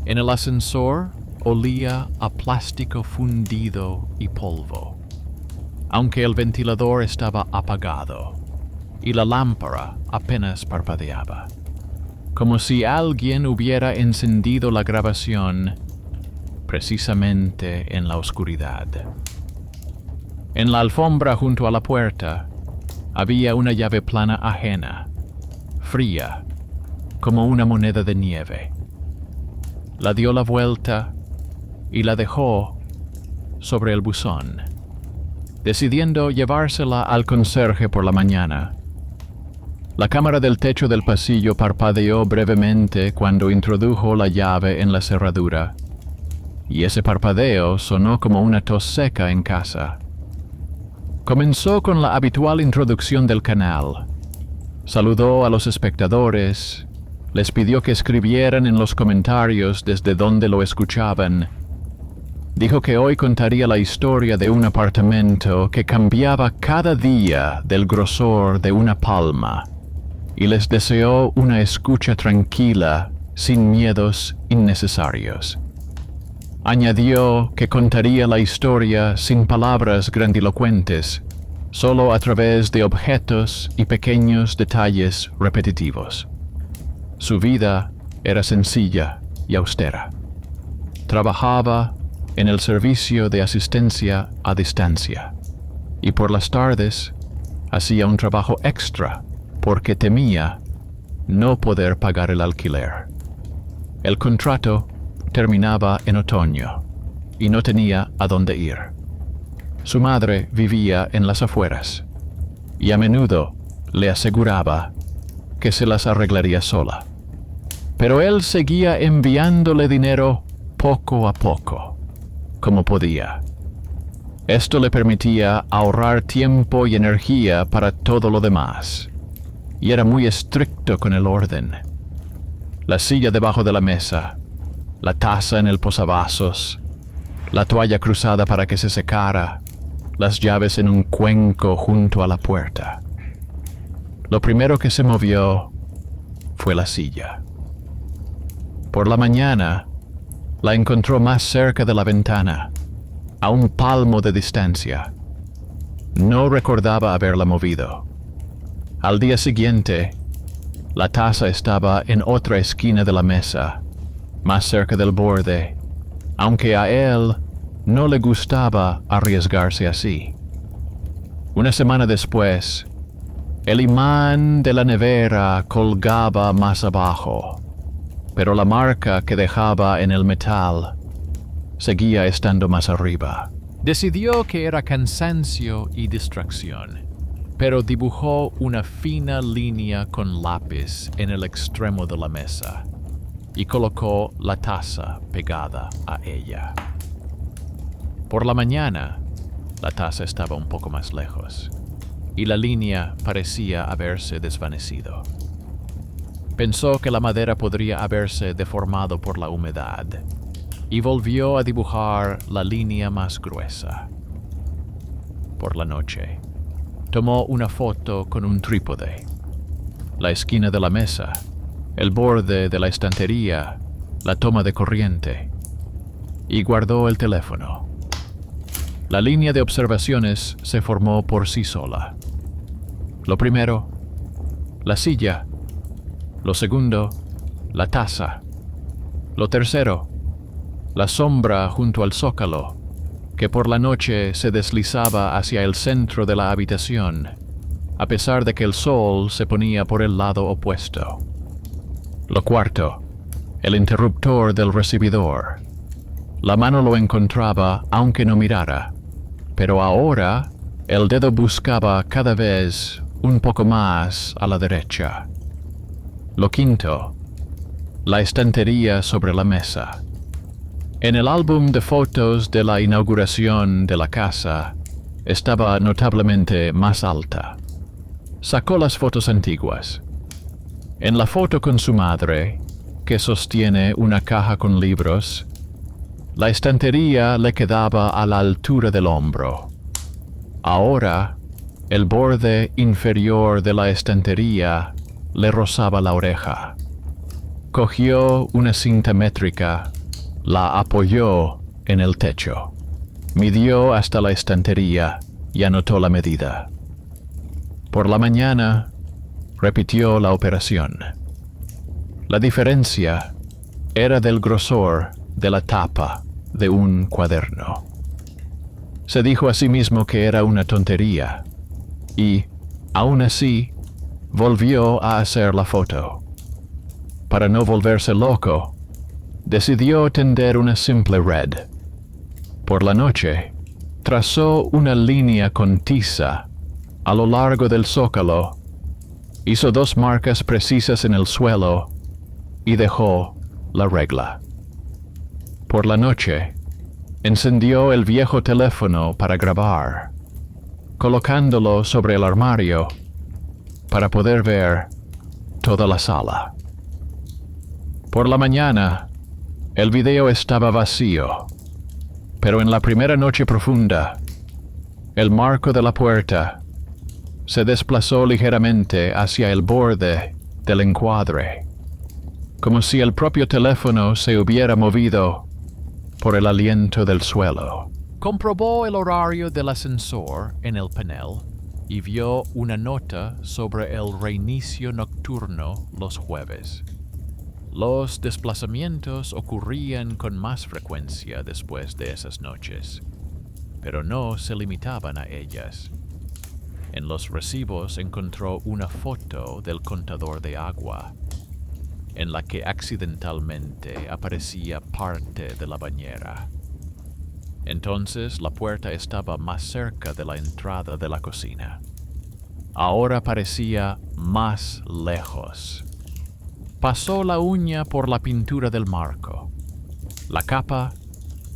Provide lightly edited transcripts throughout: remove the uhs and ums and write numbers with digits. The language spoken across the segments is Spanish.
En el ascensor olía a plástico fundido y polvo, aunque el ventilador estaba apagado y la lámpara apenas parpadeaba, como si alguien hubiera encendido la grabación precisamente en la oscuridad. En la alfombra junto a la puerta había una llave plana ajena, fría, como una moneda de nieve. La dio la vuelta y la dejó sobre el buzón, decidiendo llevársela al conserje por la mañana. La cámara del techo del pasillo parpadeó brevemente cuando introdujo la llave en la cerradura, y ese parpadeo sonó como una tos seca en casa. Comenzó con la habitual introducción del canal. Saludó a los espectadores, les pidió que escribieran en los comentarios desde dónde lo escuchaban. Dijo que hoy contaría la historia de un apartamento que cambiaba cada día del grosor de una palma, y les deseó una escucha tranquila, sin miedos innecesarios. Añadió que contaría la historia sin palabras grandilocuentes, solo a través de objetos y pequeños detalles repetitivos. Su vida era sencilla y austera. Trabajaba en el servicio de asistencia a distancia, y por las tardes hacía un trabajo extra porque temía no poder pagar el alquiler. El contrato terminaba en otoño y no tenía a dónde ir. Su madre vivía en las afueras y a menudo le aseguraba que se las arreglaría sola. Pero él seguía enviándole dinero poco a poco, como podía. Esto le permitía ahorrar tiempo y energía para todo lo demás, y era muy estricto con el orden. La silla debajo de la mesa, la taza en el posavasos, la toalla cruzada para que se secara, las llaves en un cuenco junto a la puerta. Lo primero que se movió fue la silla. Por la mañana, la encontró más cerca de la ventana, a un palmo de distancia. No recordaba haberla movido. Al día siguiente, la taza estaba en otra esquina de la mesa, más cerca del borde, aunque a él no le gustaba arriesgarse así. Una semana después, el imán de la nevera colgaba más abajo, pero la marca que dejaba en el metal seguía estando más arriba. Decidió que era cansancio y distracción, pero dibujó una fina línea con lápiz en el extremo de la mesa y colocó la taza pegada a ella. Por la mañana, la taza estaba un poco más lejos y la línea parecía haberse desvanecido. Pensó que la madera podría haberse deformado por la humedad y volvió a dibujar la línea más gruesa. Por la noche, tomó una foto con un trípode, la esquina de la mesa, el borde de la estantería, la toma de corriente, y guardó el teléfono. La línea de observaciones se formó por sí sola. Lo primero, la silla. Lo segundo, la taza. Lo tercero, la sombra junto al zócalo, que por la noche se deslizaba hacia el centro de la habitación, a pesar de que el sol se ponía por el lado opuesto. Lo cuarto, el interruptor del recibidor. La mano lo encontraba aunque no mirara, pero ahora el dedo buscaba cada vez un poco más a la derecha. Lo quinto, la estantería sobre la mesa. En el álbum de fotos de la inauguración de la casa, estaba notablemente más alta. Sacó las fotos antiguas. En la foto con su madre, que sostiene una caja con libros, la estantería le quedaba a la altura del hombro. Ahora, el borde inferior de la estantería le rozaba la oreja. Cogió una cinta métrica La apoyó en el techo. Midió hasta la estantería y anotó la medida. Por la mañana, repitió la operación. La diferencia era del grosor de la tapa de un cuaderno. Se dijo a sí mismo que era una tontería y, aún así, volvió a hacer la foto. Para no volverse loco, decidió tender una simple red. Por la noche, trazó una línea con tiza a lo largo del zócalo, hizo 2 marcas precisas en el suelo y dejó la regla. Por la noche, encendió el viejo teléfono para grabar, colocándolo sobre el armario para poder ver toda la sala. Por la mañana, el video estaba vacío, pero en la primera noche profunda, el marco de la puerta se desplazó ligeramente hacia el borde del encuadre, como si el propio teléfono se hubiera movido por el aliento del suelo. Comprobó el horario del ascensor en el panel y vio una nota sobre el reinicio nocturno los jueves. Los desplazamientos ocurrían con más frecuencia después de esas noches, pero no se limitaban a ellas. En los recibos encontró una foto del contador de agua, en la que accidentalmente aparecía parte de la bañera. Entonces la puerta estaba más cerca de la entrada de la cocina. Ahora parecía más lejos. Pasó la uña por la pintura del marco. La capa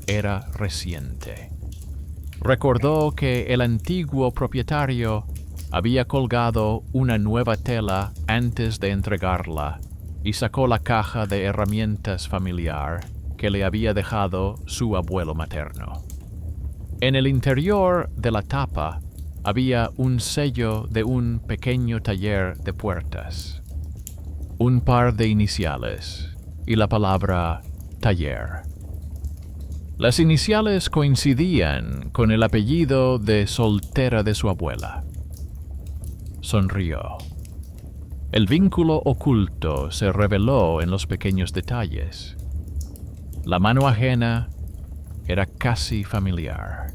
era reciente. Recordó que el antiguo propietario había colgado una nueva tela antes de entregarla y sacó la caja de herramientas familiar que le había dejado su abuelo materno. En el interior de la tapa había un sello de un pequeño taller de puertas, un par de iniciales y la palabra taller. Las iniciales coincidían con el apellido de soltera de su abuela. Sonrió. El vínculo oculto se reveló en los pequeños detalles. La mano ajena era casi familiar.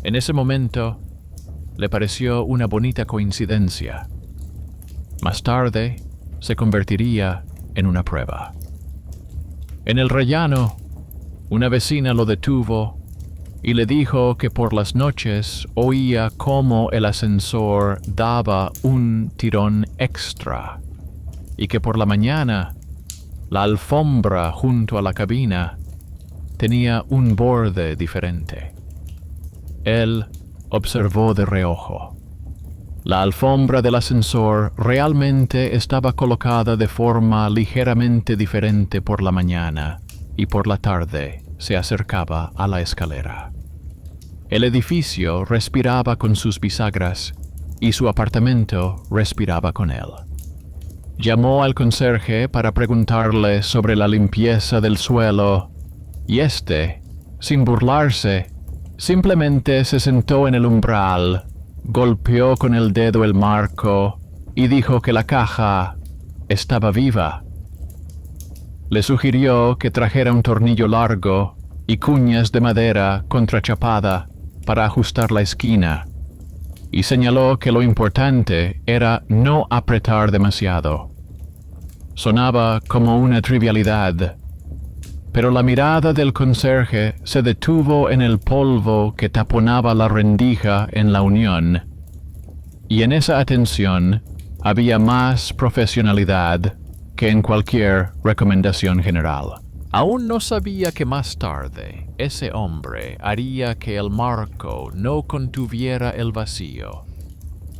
En ese momento, le pareció una bonita coincidencia. Más tarde, se convertiría en una prueba. En el rellano, una vecina lo detuvo y le dijo que por las noches oía cómo el ascensor daba un tirón extra y que por la mañana la alfombra junto a la cabina tenía un borde diferente. Él observó de reojo. La alfombra del ascensor realmente estaba colocada de forma ligeramente diferente por la mañana y por la tarde se acercaba a la escalera. El edificio respiraba con sus bisagras y su apartamento respiraba con él. Llamó al conserje para preguntarle sobre la limpieza del suelo y éste, sin burlarse, simplemente se sentó en el umbral, golpeó con el dedo el marco y dijo que la caja estaba viva. Le sugirió que trajera un tornillo largo y cuñas de madera contrachapada para ajustar la esquina, y señaló que lo importante era no apretar demasiado. Sonaba como una trivialidad, pero la mirada del conserje se detuvo en el polvo que taponaba la rendija en la unión, y en esa atención había más profesionalidad que en cualquier recomendación general. Aún no sabía que más tarde ese hombre haría que el marco no contuviera el vacío,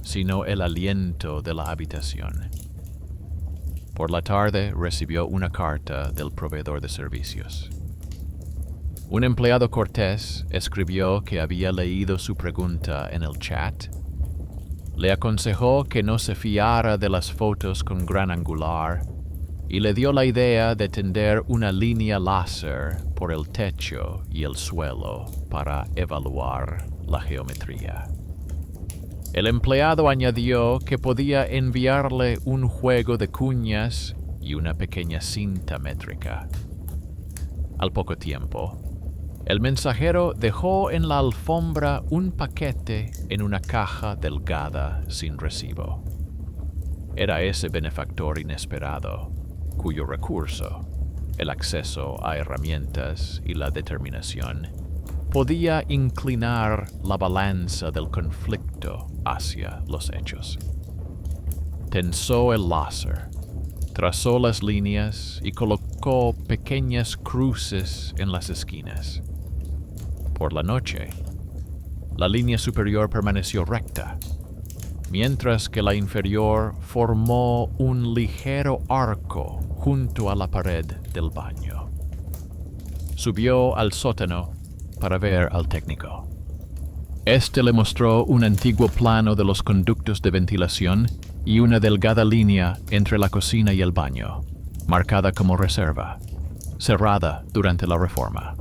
sino el aliento de la habitación. Por la tarde recibió una carta del proveedor de servicios. Un empleado cortés escribió que había leído su pregunta en el chat. Le aconsejó que no se fiara de las fotos con gran angular y le dio la idea de tender una línea láser por el techo y el suelo para evaluar la geometría. El empleado añadió que podía enviarle un juego de cuñas y una pequeña cinta métrica. Al poco tiempo, el mensajero dejó en la alfombra un paquete en una caja delgada sin recibo. Era ese benefactor inesperado, cuyo recurso, el acceso a herramientas y la determinación, podía inclinar la balanza del conflicto hacia los hechos. Tensó el láser, trazó las líneas y colocó pequeñas cruces en las esquinas. Por la noche, la línea superior permaneció recta, mientras que la inferior formó un ligero arco junto a la pared del baño. Subió al sótano para ver al técnico. Este le mostró un antiguo plano de los conductos de ventilación y una delgada línea entre la cocina y el baño, marcada como reserva, cerrada durante la reforma.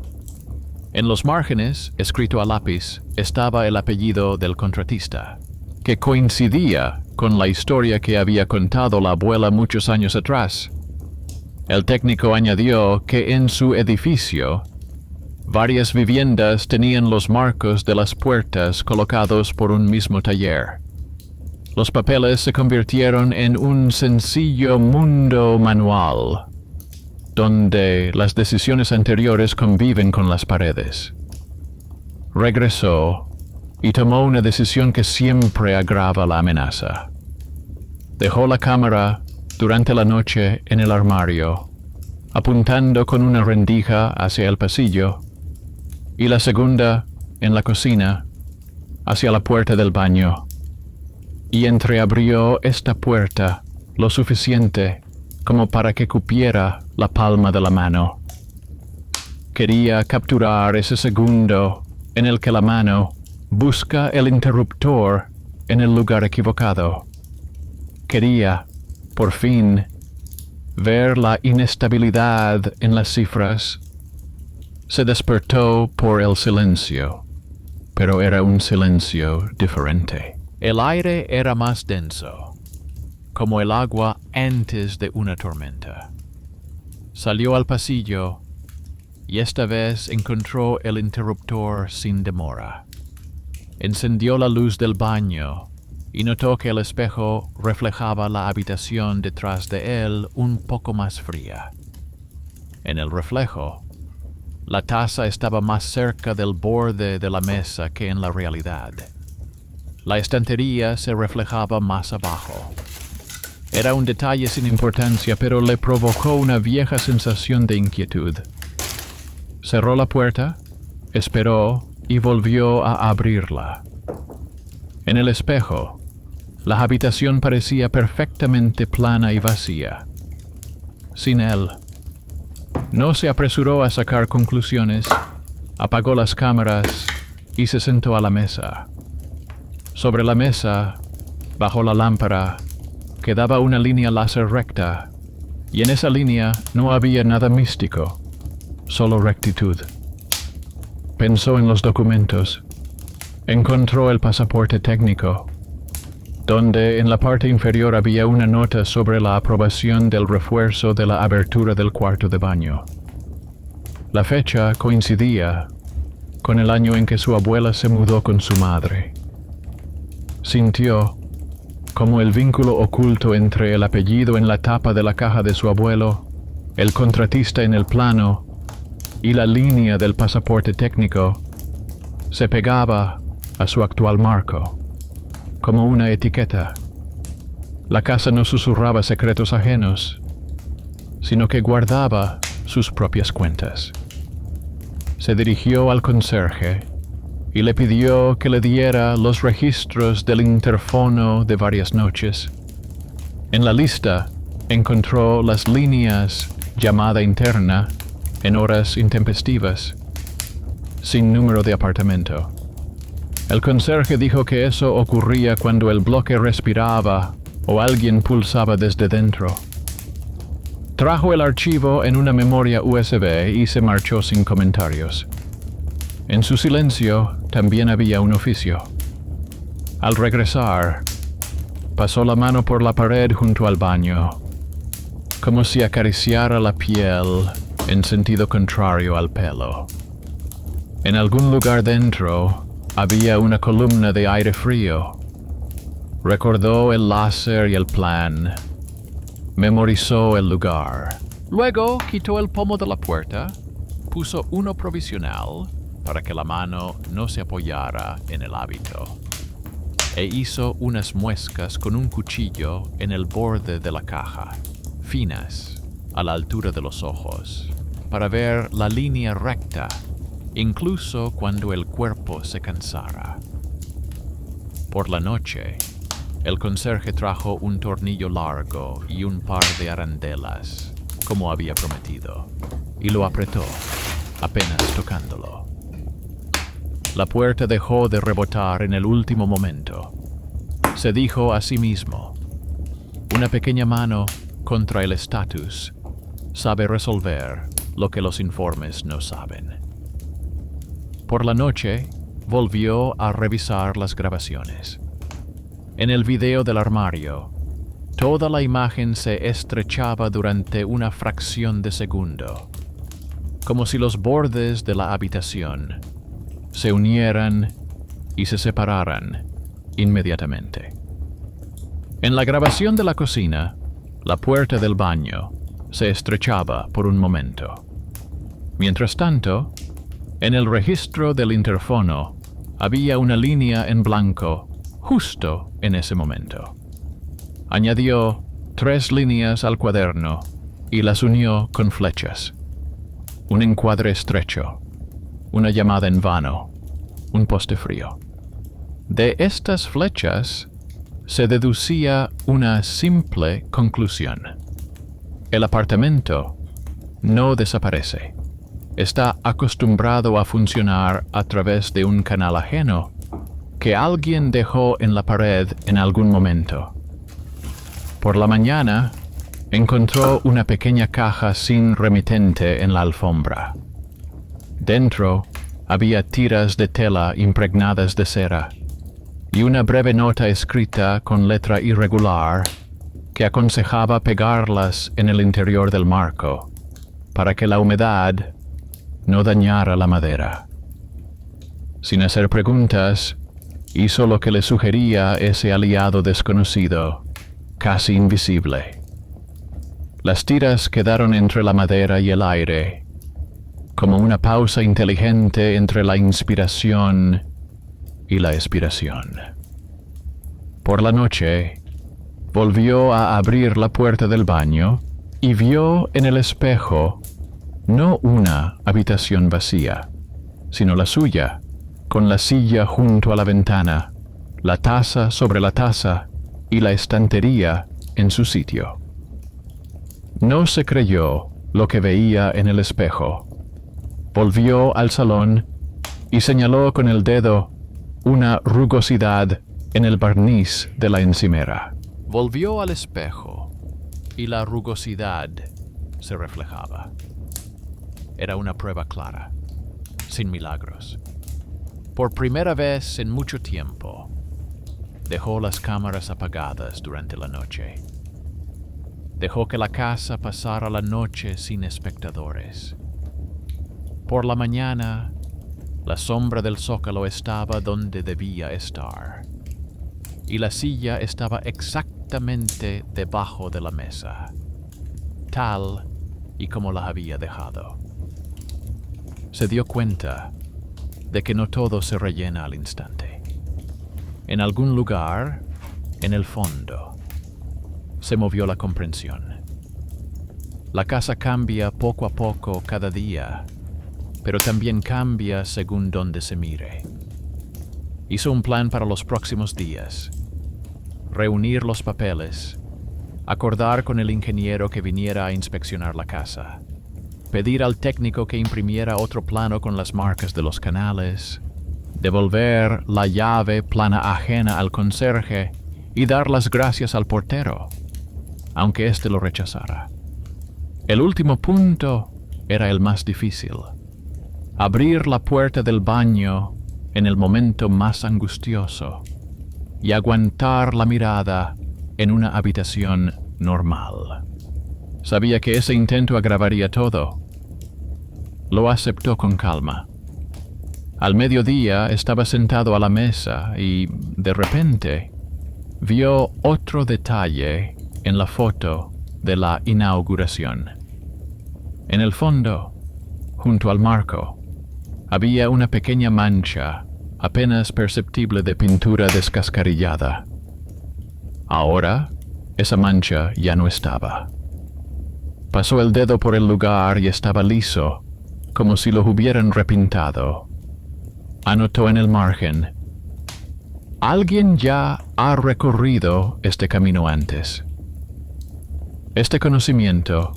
En los márgenes, escrito a lápiz, estaba el apellido del contratista, que coincidía con la historia que había contado la abuela muchos años atrás. El técnico añadió que en su edificio, varias viviendas tenían los marcos de las puertas colocados por un mismo taller. Los papeles se convirtieron en un sencillo mundo manual, donde las decisiones anteriores conviven con las paredes. Regresó y tomó una decisión que siempre agrava la amenaza. Dejó la cámara durante la noche en el armario, apuntando con una rendija hacia el pasillo, y la segunda en la cocina, hacia la puerta del baño, y entreabrió esta puerta lo suficiente como para que cupiera la palma de la mano. Quería capturar ese segundo en el que la mano busca el interruptor en el lugar equivocado. Quería, por fin, ver la inestabilidad en las cifras. Se despertó por el silencio, pero era un silencio diferente. El aire era más denso, como el agua antes de una tormenta. Salió al pasillo y esta vez encontró el interruptor sin demora. Encendió la luz del baño y notó que el espejo reflejaba la habitación detrás de él un poco más fría. En el reflejo, la taza estaba más cerca del borde de la mesa que en la realidad. La estantería se reflejaba más abajo. Era un detalle sin importancia, pero le provocó una vieja sensación de inquietud. Cerró la puerta, esperó y volvió a abrirla. En el espejo, la habitación parecía perfectamente plana y vacía. Sin él. No se apresuró a sacar conclusiones, apagó las cámaras y se sentó a la mesa. Sobre la mesa, bajo la lámpara, quedaba una línea láser recta, y en esa línea no había nada místico, solo rectitud. Pensó en los documentos. Encontró el pasaporte técnico, donde en la parte inferior había una nota sobre la aprobación del refuerzo de la abertura del cuarto de baño. La fecha coincidía con el año en que su abuela se mudó con su madre. Sintió como el vínculo oculto entre el apellido en la tapa de la caja de su abuelo, el contratista en el plano y la línea del pasaporte técnico se pegaba a su actual marco, como una etiqueta. La casa no susurraba secretos ajenos, sino que guardaba sus propias cuentas. Se dirigió al conserje y le pidió que le diera los registros del interfono de varias noches. En la lista encontró las líneas llamada interna en horas intempestivas, sin número de apartamento. El conserje dijo que eso ocurría cuando el bloque respiraba o alguien pulsaba desde dentro. Trajo el archivo en una memoria USB y se marchó sin comentarios. En su silencio también había un oficio. Al regresar, pasó la mano por la pared junto al baño, como si acariciara la piel en sentido contrario al pelo. En algún lugar dentro había una columna de aire frío. Recordó el láser y el plan. Memorizó el lugar. Luego quitó el pomo de la puerta, puso uno provisional para que la mano no se apoyara en el hábito, e hizo unas muescas con un cuchillo en el borde de la caja, finas, a la altura de los ojos, para ver la línea recta, incluso cuando el cuerpo se cansara. Por la noche, el conserje trajo un tornillo largo y un par de arandelas, como había prometido, y lo apretó, apenas tocándolo. La puerta dejó de rebotar en el último momento. Se dijo a sí mismo: una pequeña mano contra el estatus sabe resolver lo que los informes no saben. Por la noche, volvió a revisar las grabaciones. En el video del armario, toda la imagen se estrechaba durante una fracción de segundo, como si los bordes de la habitación se unieran y se separaran inmediatamente. En la grabación de la cocina, la puerta del baño se estrechaba por un momento. Mientras tanto, en el registro del interfono había una línea en blanco justo en ese momento. Añadió 3 líneas al cuaderno y las unió con flechas. Un encuadre estrecho, una llamada en vano, un poste frío. De estas flechas se deducía una simple conclusión. El apartamento no desaparece. Está acostumbrado a funcionar a través de un canal ajeno que alguien dejó en la pared en algún momento. Por la mañana, encontró una pequeña caja sin remitente en la alfombra. Dentro había tiras de tela impregnadas de cera y una breve nota escrita con letra irregular que aconsejaba pegarlas en el interior del marco para que la humedad no dañara la madera. Sin hacer preguntas, hizo lo que le sugería ese aliado desconocido, casi invisible. Las tiras quedaron entre la madera y el aire, como una pausa inteligente entre la inspiración y la expiración. Por la noche, volvió a abrir la puerta del baño y vio en el espejo no una habitación vacía, sino la suya, con la silla junto a la ventana, la taza sobre la taza y la estantería en su sitio. No se creyó lo que veía en el espejo. Volvió al salón y señaló con el dedo una rugosidad en el barniz de la encimera. Volvió al espejo y la rugosidad se reflejaba. Era una prueba clara, sin milagros. Por primera vez en mucho tiempo, dejó las cámaras apagadas durante la noche. Dejó que la casa pasara la noche sin espectadores. Por la mañana, la sombra del zócalo estaba donde debía estar, y la silla estaba exactamente debajo de la mesa, tal y como la había dejado. Se dio cuenta de que no todo se rellena al instante. En algún lugar, en el fondo, se movió la comprensión. La casa cambia poco a poco cada día, pero también cambia según donde se mire. Hizo un plan para los próximos días: reunir los papeles, acordar con el ingeniero que viniera a inspeccionar la casa, pedir al técnico que imprimiera otro plano con las marcas de los canales, devolver la llave plana ajena al conserje y dar las gracias al portero, aunque éste lo rechazara. El último punto era el más difícil. Abrir la puerta del baño en el momento más angustioso y aguantar la mirada en una habitación normal. Sabía que ese intento agravaría todo. Lo aceptó con calma. Al mediodía estaba sentado a la mesa y, de repente, vio otro detalle en la foto de la inauguración. En el fondo, junto al marco, había una pequeña mancha apenas perceptible de pintura descascarillada. Ahora, esa mancha ya no estaba. Pasó el dedo por el lugar y estaba liso, como si lo hubieran repintado. Anotó en el margen: alguien ya ha recorrido este camino antes. Este conocimiento,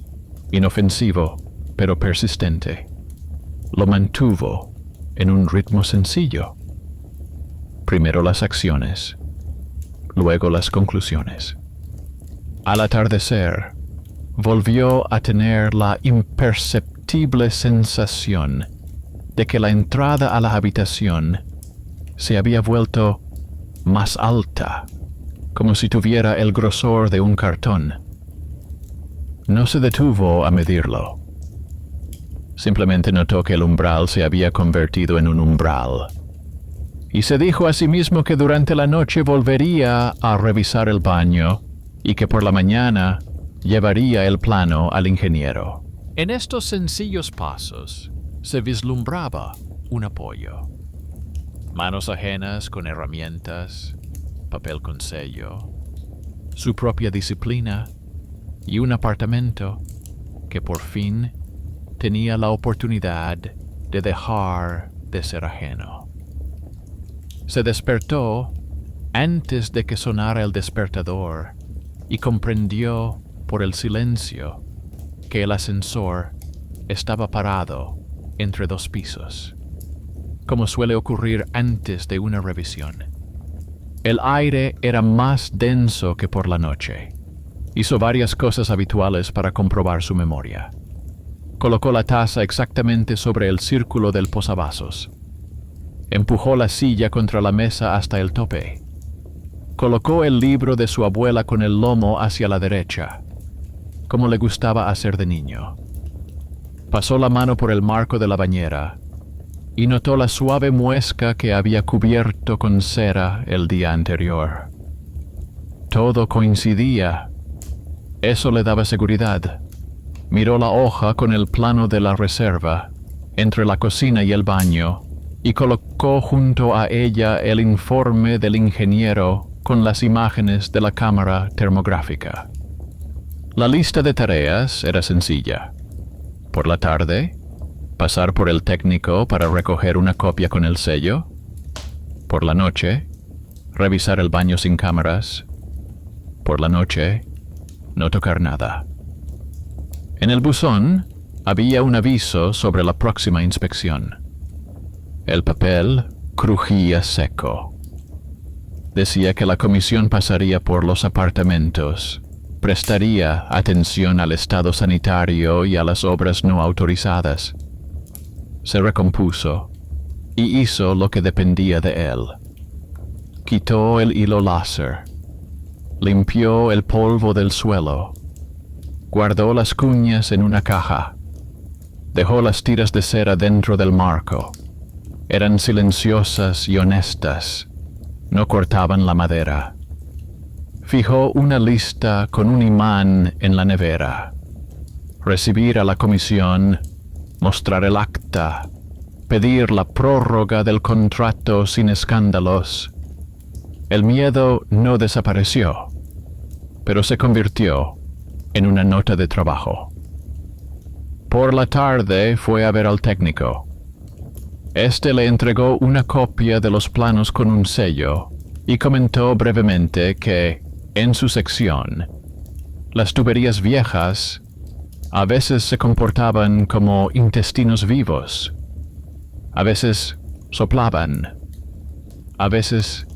inofensivo pero persistente, lo mantuvo en un ritmo sencillo. Primero las acciones, luego las conclusiones. Al atardecer, volvió a tener la imperceptible sensación de que la entrada a la habitación se había vuelto más alta, como si tuviera el grosor de un cartón. No se detuvo a medirlo. Simplemente notó que el umbral se había convertido en un umbral. Y se dijo a sí mismo que durante la noche volvería a revisar el baño y que por la mañana llevaría el plano al ingeniero. En estos sencillos pasos se vislumbraba un apoyo. Manos ajenas con herramientas, papel con sello, su propia disciplina y un apartamento que por fin tenía la oportunidad de dejar de ser ajeno. Se despertó antes de que sonara el despertador y comprendió por el silencio que el ascensor estaba parado entre dos pisos, como suele ocurrir antes de una revisión. El aire era más denso que por la noche. Hizo varias cosas habituales para comprobar su memoria. Colocó la taza exactamente sobre el círculo del posavasos. Empujó la silla contra la mesa hasta el tope. Colocó el libro de su abuela con el lomo hacia la derecha, como le gustaba hacer de niño. Pasó la mano por el marco de la bañera y notó la suave muesca que había cubierto con cera el día anterior. Todo coincidía. Eso le daba seguridad. Miró la hoja con el plano de la reserva entre la cocina y el baño y colocó junto a ella el informe del ingeniero con las imágenes de la cámara termográfica. La lista de tareas era sencilla. Por la tarde, pasar por el técnico para recoger una copia con el sello. Por la noche, revisar el baño sin cámaras. Por la noche, no tocar nada. En el buzón había un aviso sobre la próxima inspección. El papel crujía seco. Decía que la comisión pasaría por los apartamentos, prestaría atención al estado sanitario y a las obras no autorizadas. Se recompuso y hizo lo que dependía de él. Quitó el hilo láser, limpió el polvo del suelo, guardó las cuñas en una caja, dejó las tiras de cera dentro del marco. Eran silenciosas y honestas, no cortaban la madera. Fijó una lista con un imán en la nevera. Recibir a la comisión, mostrar el acta, pedir la prórroga del contrato sin escándalos. El miedo no desapareció, pero se convirtió en una nota de trabajo. Por la tarde fue a ver al técnico. Este le entregó una copia de los planos con un sello y comentó brevemente que, en su sección, las tuberías viejas a veces se comportaban como intestinos vivos, a veces soplaban, a veces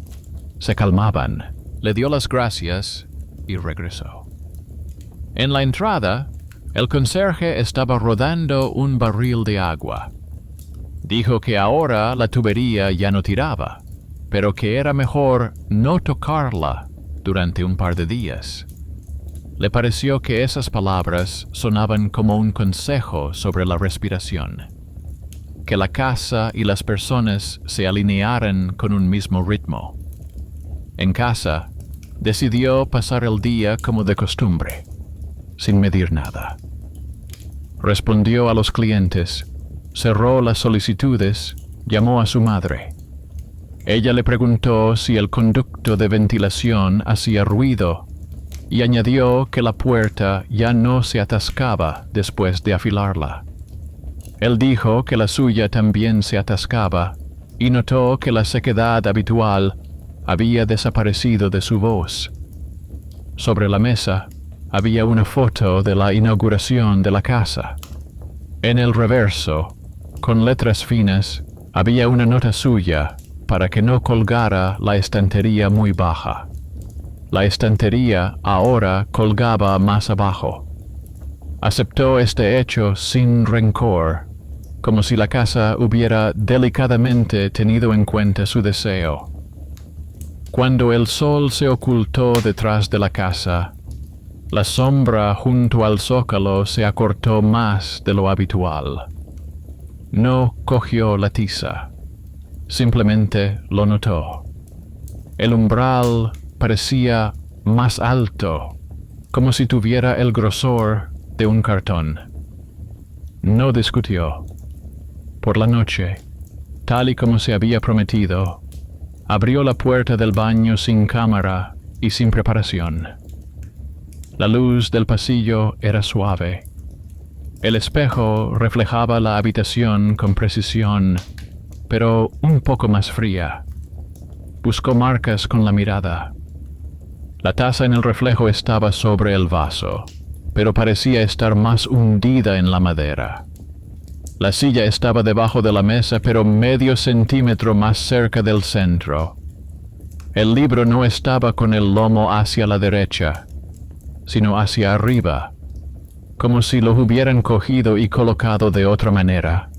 se calmaban. Le dio las gracias y regresó. En la entrada El conserje estaba rodando un barril de agua. Dijo que ahora la tubería ya no tiraba, pero que era mejor no tocarla durante un par de días. Le pareció que esas palabras sonaban como un consejo sobre la respiración, que la casa y las personas se alinearan con un mismo ritmo. En casa, decidió pasar el día como de costumbre, sin medir nada. Respondió a los clientes, cerró las solicitudes, llamó a su madre. Ella le preguntó si el conducto de ventilación hacía ruido y añadió que la puerta ya no se atascaba después de afilarla. Él dijo que la suya también se atascaba y notó que la sequedad habitual había desaparecido de su voz. Sobre la mesa había una foto de la inauguración de la casa. En el reverso, con letras finas, había una nota suya para que no colgara la estantería muy baja. La estantería ahora colgaba más abajo. Aceptó este hecho sin rencor, como si la casa hubiera delicadamente tenido en cuenta su deseo. Cuando el sol se ocultó detrás de la casa, la sombra junto al zócalo se acortó más de lo habitual. No cogió la tiza, simplemente lo notó. El umbral parecía más alto, como si tuviera el grosor de un cartón. No discutió. Por la noche, tal y como se había prometido, abrió la puerta del baño sin cámara y sin preparación. La luz del pasillo era suave. El espejo reflejaba la habitación con precisión, pero un poco más fría. Buscó marcas con la mirada. La taza en el reflejo estaba sobre el vaso, pero parecía estar más hundida en la madera. La silla estaba debajo de la mesa, pero medio centímetro más cerca del centro. El libro no estaba con el lomo hacia la derecha, sino hacia arriba, como si lo hubieran cogido y colocado de otra manera.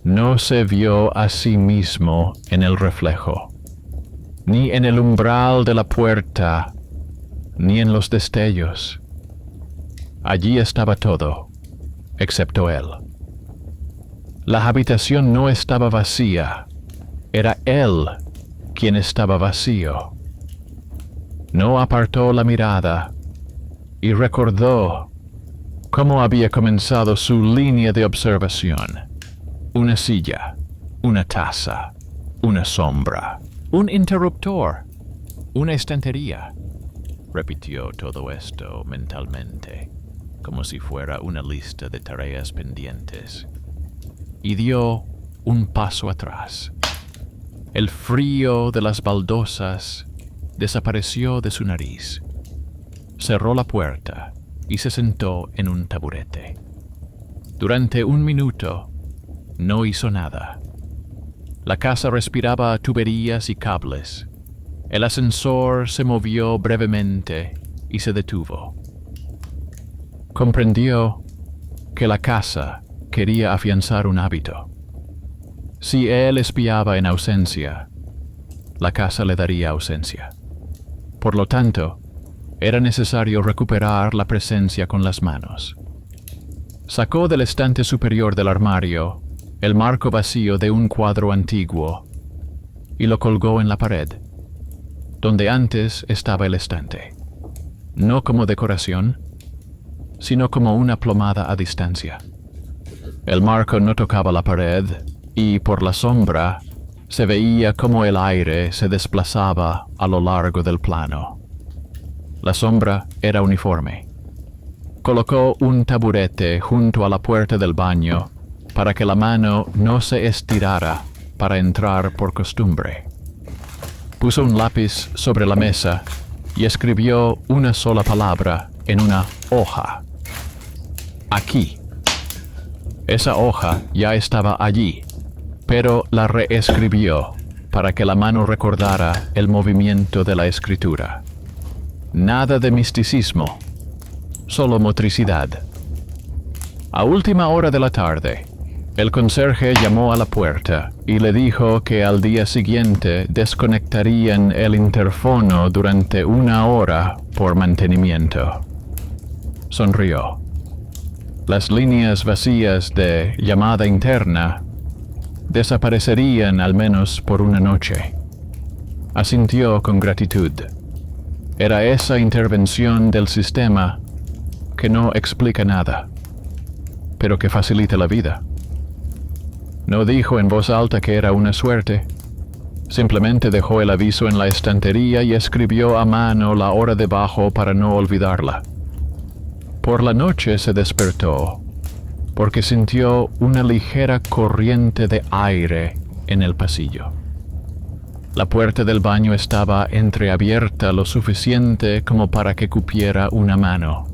No se vio a sí mismo en el reflejo, ni en el umbral de la puerta, ni en los destellos. Allí estaba todo, excepto él. La habitación no estaba vacía, era él quien estaba vacío. No apartó la mirada y recordó cómo había comenzado su línea de observación. Una silla, una taza, una sombra, un interruptor, una estantería. Repitió todo esto mentalmente, como si fuera una lista de tareas pendientes, y dio un paso atrás. El frío de las baldosas desapareció de su nariz. Cerró la puerta y se sentó en un taburete. Durante un minuto no hizo nada. La casa respiraba tuberías y cables. El ascensor se movió brevemente y se detuvo. Comprendió que la casa quería afianzar un hábito. Si él espiaba en ausencia, la casa le daría ausencia. Por lo tanto, era necesario recuperar la presencia con las manos. Sacó del estante superior del armario el marco vacío de un cuadro antiguo y lo colgó en la pared, donde antes estaba el estante, no como decoración, sino como una plomada a distancia. El marco no tocaba la pared y por la sombra se veía cómo el aire se desplazaba a lo largo del plano. La sombra era uniforme. Colocó un taburete junto a la puerta del baño para que la mano no se estirara para entrar por costumbre. Puso un lápiz sobre la mesa y escribió una sola palabra en una hoja. Aquí. Esa hoja ya estaba allí, pero la reescribió para que la mano recordara el movimiento de la escritura. Nada de misticismo, solo motricidad. A última hora de la tarde, el conserje llamó a la puerta y le dijo que al día siguiente desconectarían el interfono durante 1 hora por mantenimiento. Sonrió. Las líneas vacías de llamada interna desaparecerían al menos por una noche. Asintió con gratitud. Era esa intervención del sistema que no explica nada, pero que facilita la vida. No dijo en voz alta que era una suerte. Simplemente dejó el aviso en la estantería y escribió a mano la hora debajo para no olvidarla. Por la noche se despertó, porque sintió una ligera corriente de aire en el pasillo. La puerta del baño estaba entreabierta lo suficiente como para que cupiera una mano.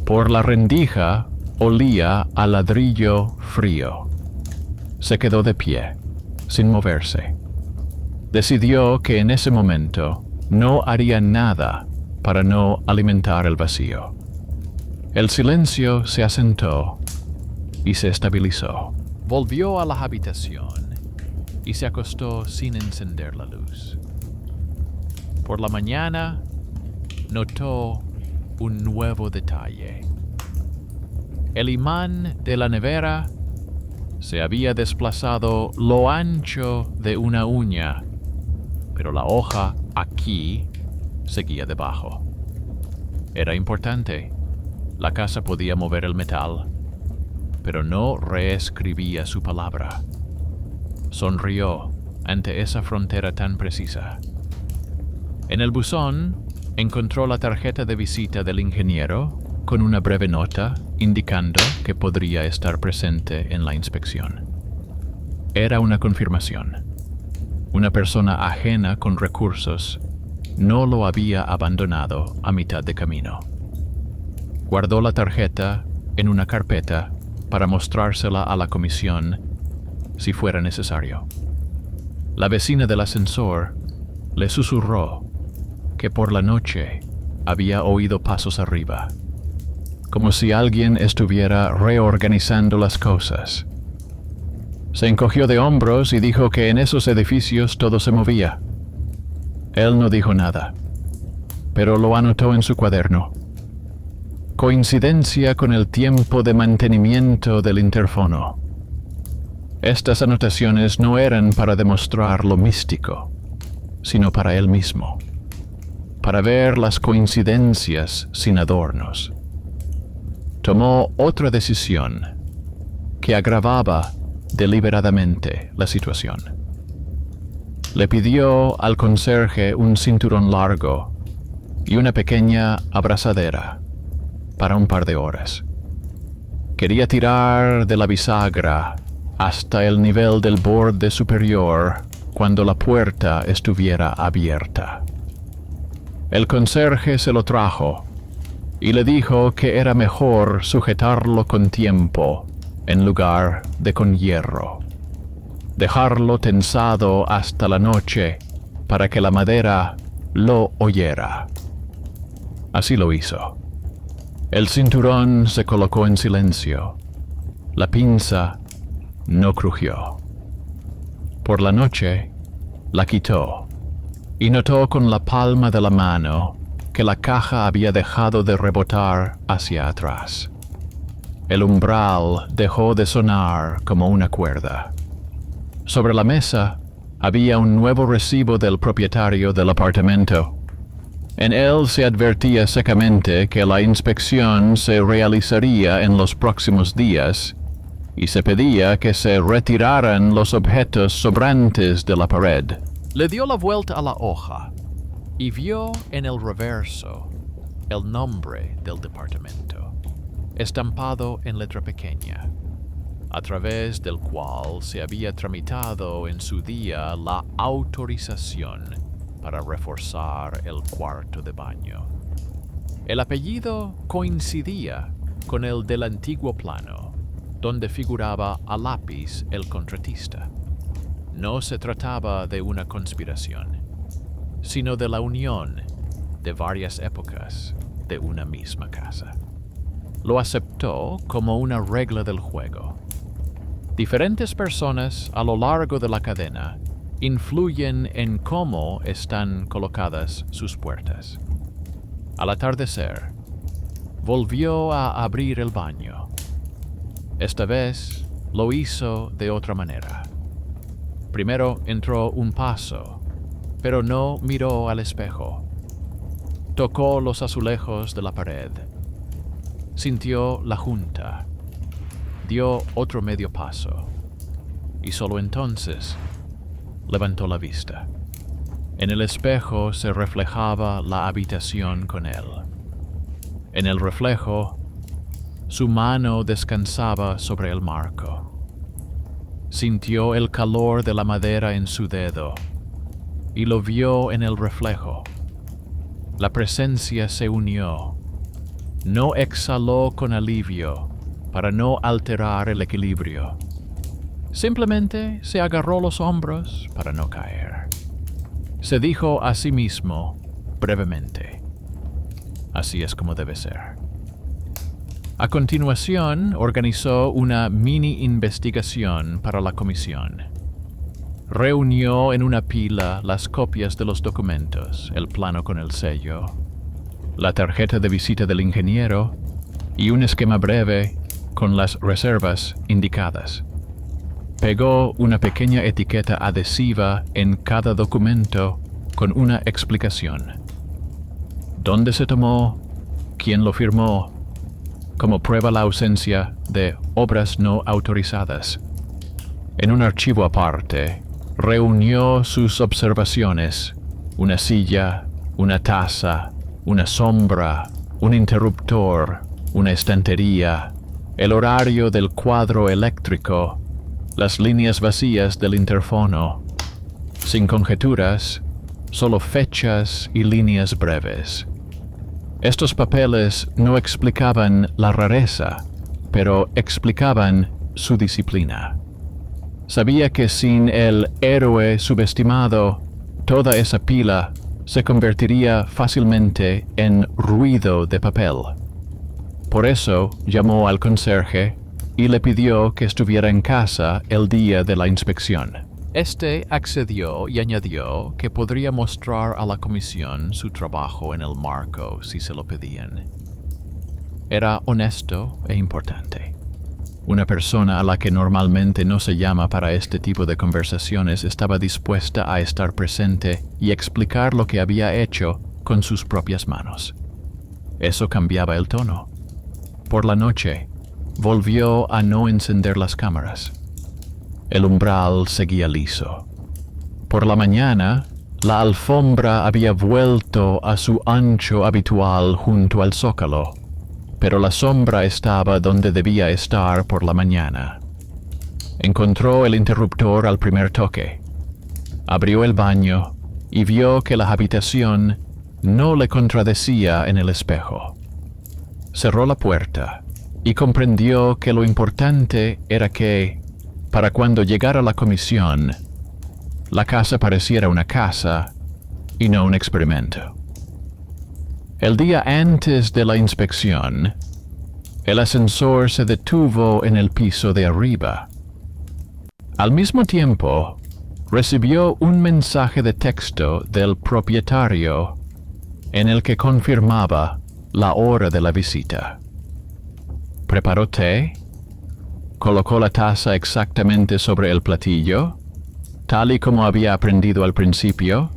Por la rendija olía a ladrillo frío. Se quedó de pie, sin moverse. Decidió que en ese momento no haría nada para no alimentar el vacío. El silencio se asentó y se estabilizó. Volvió a la habitación y se acostó sin encender la luz. Por la mañana notó un nuevo detalle. El imán de la nevera se había desplazado lo ancho de una uña, pero la hoja aquí seguía debajo. Era importante. La casa podía mover el metal, pero no reescribía su palabra. Sonrió ante esa frontera tan precisa. En el buzón encontró la tarjeta de visita del ingeniero con una breve nota indicando que podría estar presente en la inspección. Era una confirmación. Una persona ajena con recursos no lo había abandonado a mitad de camino. Guardó la tarjeta en una carpeta para mostrársela a la comisión si fuera necesario. La vecina del ascensor le susurró que por la noche había oído pasos arriba, como si alguien estuviera reorganizando las cosas. Se encogió de hombros y dijo que en esos edificios todo se movía. Él no dijo nada, pero lo anotó en su cuaderno. Coincidencia con el tiempo de mantenimiento del interfono. Estas anotaciones no eran para demostrar lo místico, sino para él mismo, para ver las coincidencias sin adornos. Tomó otra decisión que agravaba deliberadamente la situación. Le pidió al conserje un cinturón largo y una pequeña abrazadera para un par de horas. Quería tirar de la bisagra hasta el nivel del borde superior cuando la puerta estuviera abierta. El conserje se lo trajo y le dijo que era mejor sujetarlo con tiempo en lugar de con hierro. Dejarlo tensado hasta la noche para que la madera lo oyera. Así lo hizo. El cinturón se colocó en silencio. La pinza no crujió. Por la noche, la quitó y notó con la palma de la mano que la caja había dejado de rebotar hacia atrás. El umbral dejó de sonar como una cuerda. Sobre la mesa había un nuevo recibo del propietario del apartamento. En él se advertía secamente que la inspección se realizaría en los próximos días y se pedía que se retiraran los objetos sobrantes de la pared. Le dio la vuelta a la hoja y vio en el reverso el nombre del departamento, estampado en letra pequeña, a través del cual se había tramitado en su día la autorización para reforzar el cuarto de baño. El apellido coincidía con el del antiguo plano, donde figuraba a lápiz el contratista. No se trataba de una conspiración, sino de la unión de varias épocas de una misma casa. lo aceptó como una regla del juego. Diferentes personas a lo largo de la cadena influyen en cómo están colocadas sus puertas. Al atardecer, volvió a abrir el baño. Esta vez lo hizo de otra manera. Primero entró un paso, pero no miró al espejo. Tocó los azulejos de la pared. Sintió la junta. Dio otro medio paso. Y solo entonces levantó la vista. En el espejo se reflejaba la habitación con él. En el reflejo, su mano descansaba sobre el marco. Sintió el calor de la madera en su dedo y lo vio en el reflejo. La presencia se unió. No exhaló con alivio para no alterar el equilibrio. Simplemente se agarró los hombros para no caer. Se dijo a sí mismo brevemente: así es como debe ser. A continuación, organizó una mini investigación para la comisión. Reunió en una pila las copias de los documentos, el plano con el sello, la tarjeta de visita del ingeniero y un esquema breve con las reservas indicadas. Pegó una pequeña etiqueta adhesiva en cada documento con una explicación. ¿Dónde se tomó? ¿Quién lo firmó? Como prueba la ausencia de obras no autorizadas. En un archivo aparte, reunió sus observaciones: una silla, una taza, una sombra, un interruptor, una estantería, el horario del cuadro eléctrico, las líneas vacías del interfono. Sin conjeturas, solo fechas y líneas breves. Estos papeles no explicaban la rareza, pero explicaban su disciplina. Sabía que sin el héroe subestimado, toda esa pila se convertiría fácilmente en ruido de papel. Por eso llamó al conserje y le pidió que estuviera en casa el día de la inspección. Este accedió y añadió que podría mostrar a la comisión su trabajo en el marco si se lo pedían. Era honesto e importante. Una persona a la que normalmente no se llama para este tipo de conversaciones estaba dispuesta a estar presente y explicar lo que había hecho con sus propias manos. Eso cambiaba el tono. Por la noche, volvió a no encender las cámaras. El umbral seguía liso. Por la mañana, la alfombra había vuelto a su ancho habitual junto al zócalo, pero la sombra estaba donde debía estar por la mañana. Encontró el interruptor al primer toque. Abrió el baño y vio que la habitación no le contradecía en el espejo. Cerró la puerta y comprendió que lo importante era que, para cuando llegara la comisión, la casa pareciera una casa y no un experimento. El día antes de la inspección, el ascensor se detuvo en el piso de arriba. Al mismo tiempo, recibió un mensaje de texto del propietario en el que confirmaba la hora de la visita. Preparó té, colocó la taza exactamente sobre el platillo, tal y como había aprendido al principio,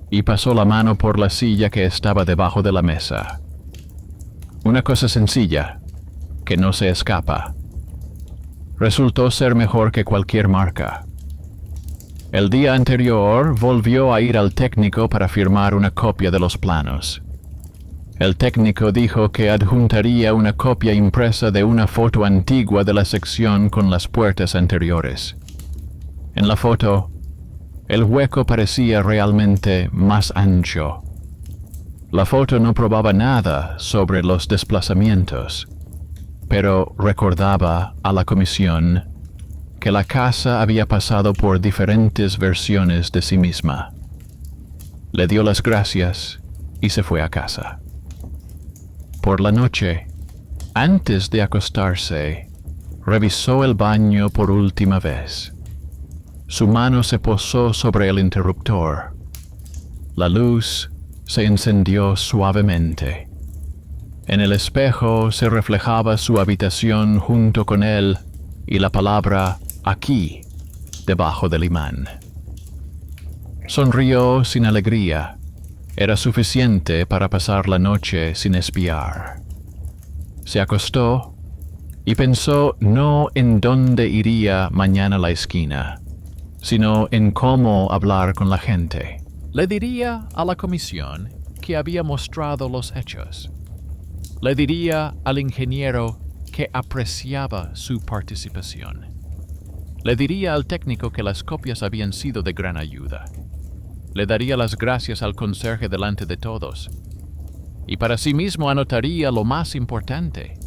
y pasó la mano por la silla que estaba debajo de la mesa. Una cosa sencilla, que no se escapa. Resultó ser mejor que cualquier marca. El día anterior volvió a ir al técnico para firmar una copia de los planos. El técnico dijo que adjuntaría una copia impresa de una foto antigua de la sección con las puertas anteriores. En la foto, el hueco parecía realmente más ancho. La foto no probaba nada sobre los desplazamientos, pero recordaba a la comisión que la casa había pasado por diferentes versiones de sí misma. Le dio las gracias y se fue a casa. Por la noche, Antes de acostarse, revisó el baño por última vez. Su mano se posó sobre el interruptor. La luz se encendió suavemente. En el espejo se reflejaba su habitación junto con él y la palabra aquí debajo del imán. Sonrió sin alegría. Era suficiente para pasar la noche sin espiar. Se acostó y pensó no en dónde iría mañana a la esquina, sino en cómo hablar con la gente. Le diría a la comisión que había mostrado los hechos. Le diría al ingeniero que apreciaba su participación. Le diría al técnico que las copias habían sido de gran ayuda. Le daría las gracias al conserje delante de todos. Y para sí mismo anotaría lo más importante.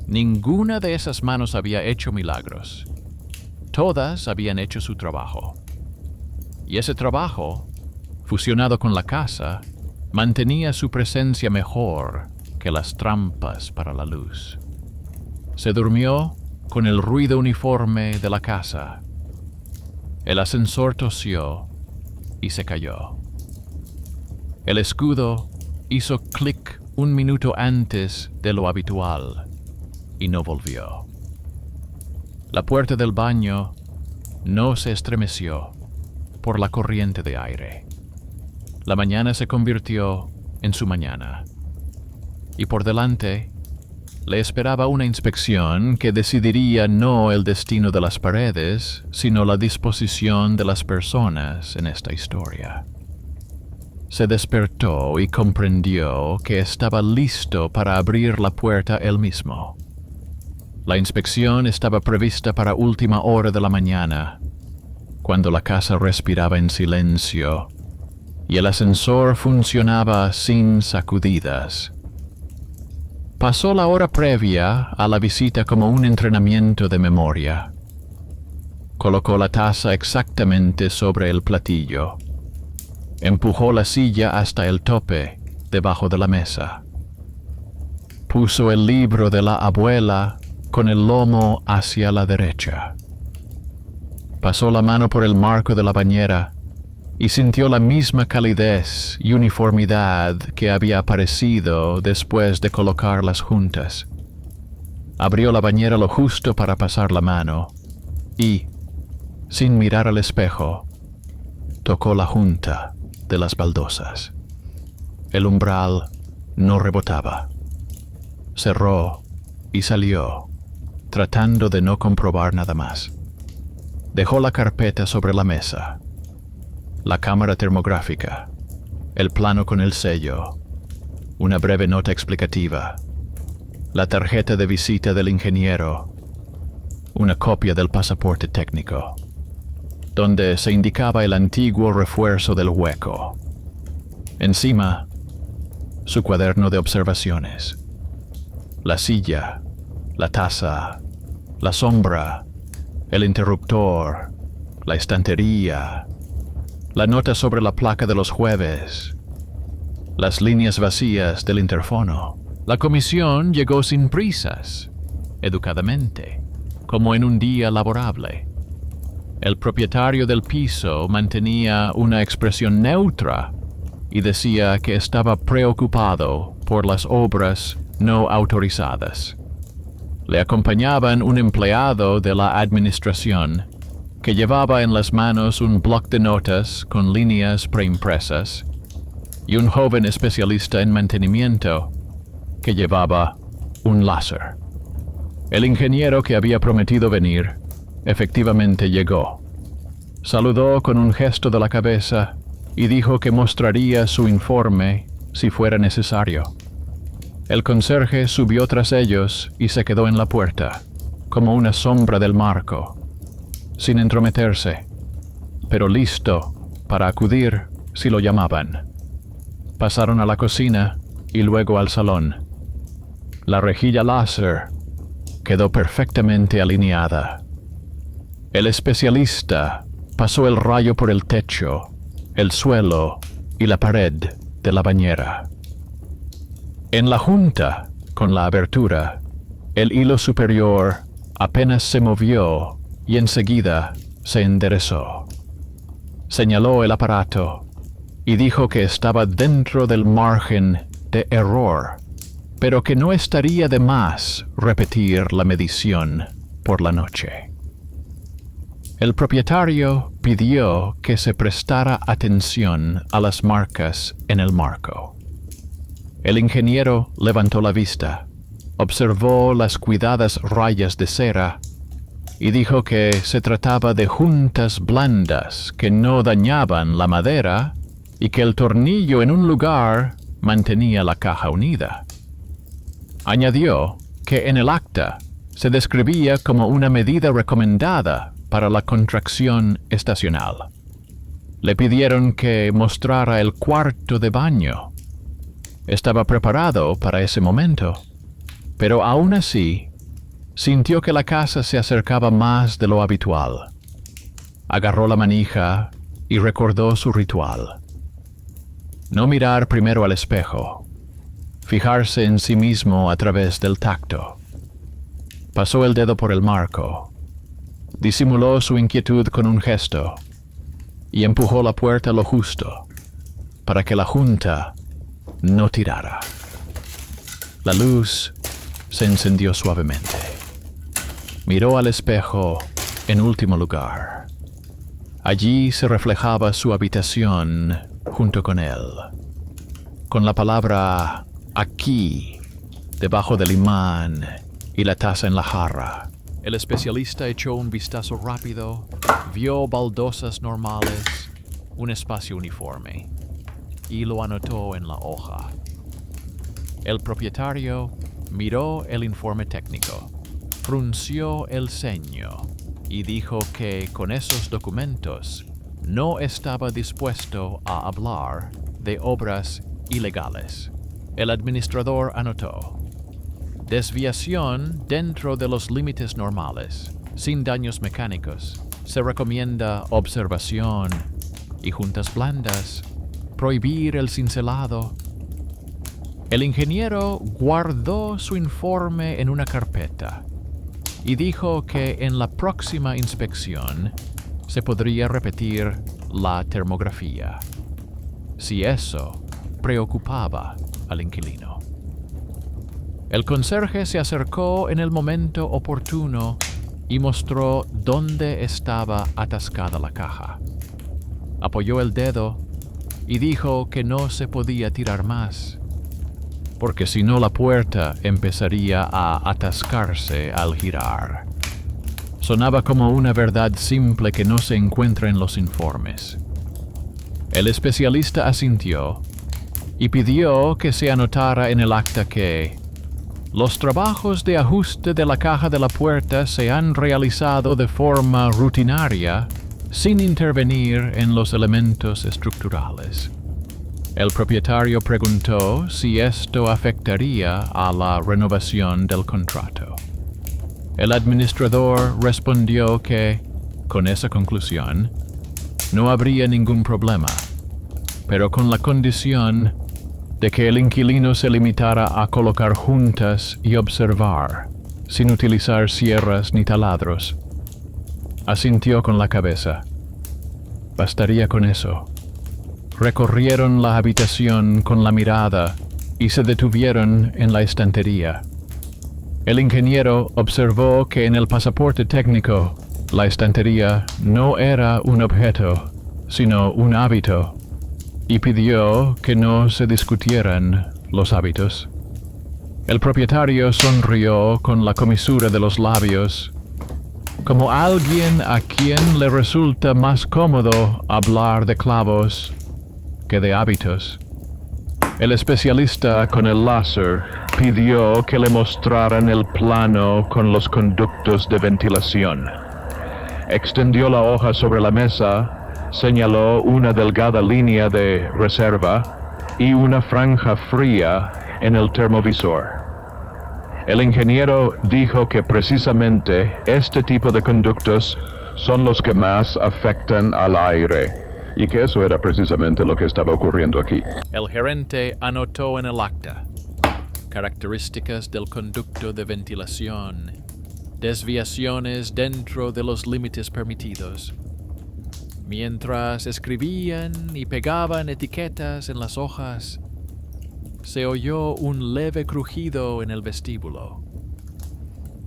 Ninguna de esas manos había hecho milagros. Todas habían hecho su trabajo. Y ese trabajo, fusionado con la casa, mantenía su presencia mejor que las trampas para la luz. Se durmió con el ruido uniforme de la casa. El ascensor tosió y se cayó. El escudo hizo clic un minuto antes de lo habitual y no volvió. La puerta del baño no se estremeció por la corriente de aire. La mañana se convirtió en su mañana. Y por delante le esperaba una inspección que decidiría no el destino de las paredes, sino la disposición de las personas en esta historia. Se despertó y comprendió que estaba listo para abrir la puerta él mismo. La inspección estaba prevista para última hora de la mañana, cuando la casa respiraba en silencio y el ascensor funcionaba sin sacudidas. Pasó la hora previa a la visita como un entrenamiento de memoria. Colocó la taza exactamente sobre el platillo. Empujó la silla hasta el tope, debajo de la mesa. Puso el libro de la abuela con el lomo hacia la derecha. Pasó la mano por el marco de la bañera y sintió la misma calidez y uniformidad que había aparecido después de colocarlas juntas. Abrió la bañera lo justo para pasar la mano y, sin mirar al espejo, tocó la junta de las baldosas. El umbral no rebotaba. Cerró y salió, tratando de no comprobar nada más. Dejó la carpeta sobre la mesa. La cámara termográfica, el plano con el sello, una breve nota explicativa, la tarjeta de visita del ingeniero, una copia del pasaporte técnico, donde se indicaba el antiguo refuerzo del hueco. Encima, su cuaderno de observaciones, la silla, la taza, la sombra, el interruptor, la estantería, la nota sobre la placa de los jueves, las líneas vacías del interfono. La comisión llegó sin prisas, educadamente, como en un día laborable. El propietario del piso mantenía una expresión neutra y decía que estaba preocupado por las obras no autorizadas. Le acompañaban un empleado de la administración que llevaba en las manos un bloc de notas con líneas preimpresas, y un joven especialista en mantenimiento que llevaba un láser. El ingeniero que había prometido venir, efectivamente llegó. Saludó con un gesto de la cabeza y dijo que mostraría su informe si fuera necesario. El conserje subió tras ellos y se quedó en la puerta, como una sombra del marco, sin entrometerse, pero listo para acudir si lo llamaban. Pasaron a la cocina y luego al salón. La rejilla láser quedó perfectamente alineada. El especialista pasó el rayo por el techo, el suelo y la pared de la bañera. En la junta, con la abertura, El hilo superior apenas se movió y enseguida se enderezó. Señaló el aparato y dijo que estaba dentro del margen de error, pero que no estaría de más repetir la medición por la noche. El propietario pidió que se prestara atención a las marcas en el marco. El ingeniero levantó la vista, observó las cuidadas rayas de cera y dijo que se trataba de juntas blandas que no dañaban la madera y que el tornillo en un lugar mantenía la caja unida. Añadió que en el acta se describía como una medida recomendada para la contracción estacional. Le pidieron que mostrara el cuarto de baño. Estaba preparado para ese momento, pero aún así sintió que la casa se acercaba más de lo habitual. Agarró la manija y recordó su ritual. No mirar primero al espejo, fijarse en sí mismo a través del tacto. Pasó el dedo por el marco, disimuló su inquietud con un gesto y empujó la puerta lo justo para que la junta no tirara. La luz se encendió suavemente. Miró al espejo en último lugar. Allí se reflejaba su habitación junto con él, con la palabra aquí debajo del imán y la taza en la jarra. El especialista echó un vistazo rápido, vio baldosas normales, un espacio uniforme, y lo anotó en la hoja. El propietario miró el informe técnico, frunció el ceño y dijo que con esos documentos no estaba dispuesto a hablar de obras ilegales. El administrador anotó: desviación dentro de los límites normales, sin daños mecánicos. Se recomienda observación y juntas blandas. Prohibir el cincelado. El ingeniero guardó su informe en una carpeta y dijo que en la próxima inspección se podría repetir la termografía, si eso preocupaba al inquilino. El conserje se acercó en el momento oportuno y mostró dónde estaba atascada la caja. Apoyó el dedo y dijo que no se podía tirar más, porque si no la puerta empezaría a atascarse al girar. Sonaba como una verdad simple que no se encuentra en los informes. El especialista asintió y pidió que se anotara en el acta que los trabajos de ajuste de la caja de la puerta se han realizado de forma rutinaria sin intervenir en los elementos estructurales. El propietario preguntó si esto afectaría a la renovación del contrato. El administrador respondió que, con esa conclusión, no habría ningún problema, pero con la condición de que el inquilino se limitara a colocar juntas y observar, sin utilizar sierras ni taladros. Asintió con la cabeza. Bastaría con eso. Recorrieron la habitación con la mirada y se detuvieron en la estantería. El ingeniero observó que en el pasaporte técnico la estantería no era un objeto, sino un hábito, y pidió que no se discutieran los hábitos. El propietario sonrió con la comisura de los labios, como alguien a quien le resulta más cómodo hablar de clavos que de hábitos. El especialista con el láser pidió que le mostraran el plano con los conductos de ventilación. Extendió la hoja sobre la mesa, señaló una delgada línea de reserva y una franja fría en el termovisor. El ingeniero dijo que precisamente este tipo de conductos son los que más afectan al aire, y que eso era precisamente lo que estaba ocurriendo aquí. El gerente anotó en el acta: características del conducto de ventilación, desviaciones dentro de los límites permitidos. Mientras escribían y pegaban etiquetas en las hojas, se oyó un leve crujido en el vestíbulo.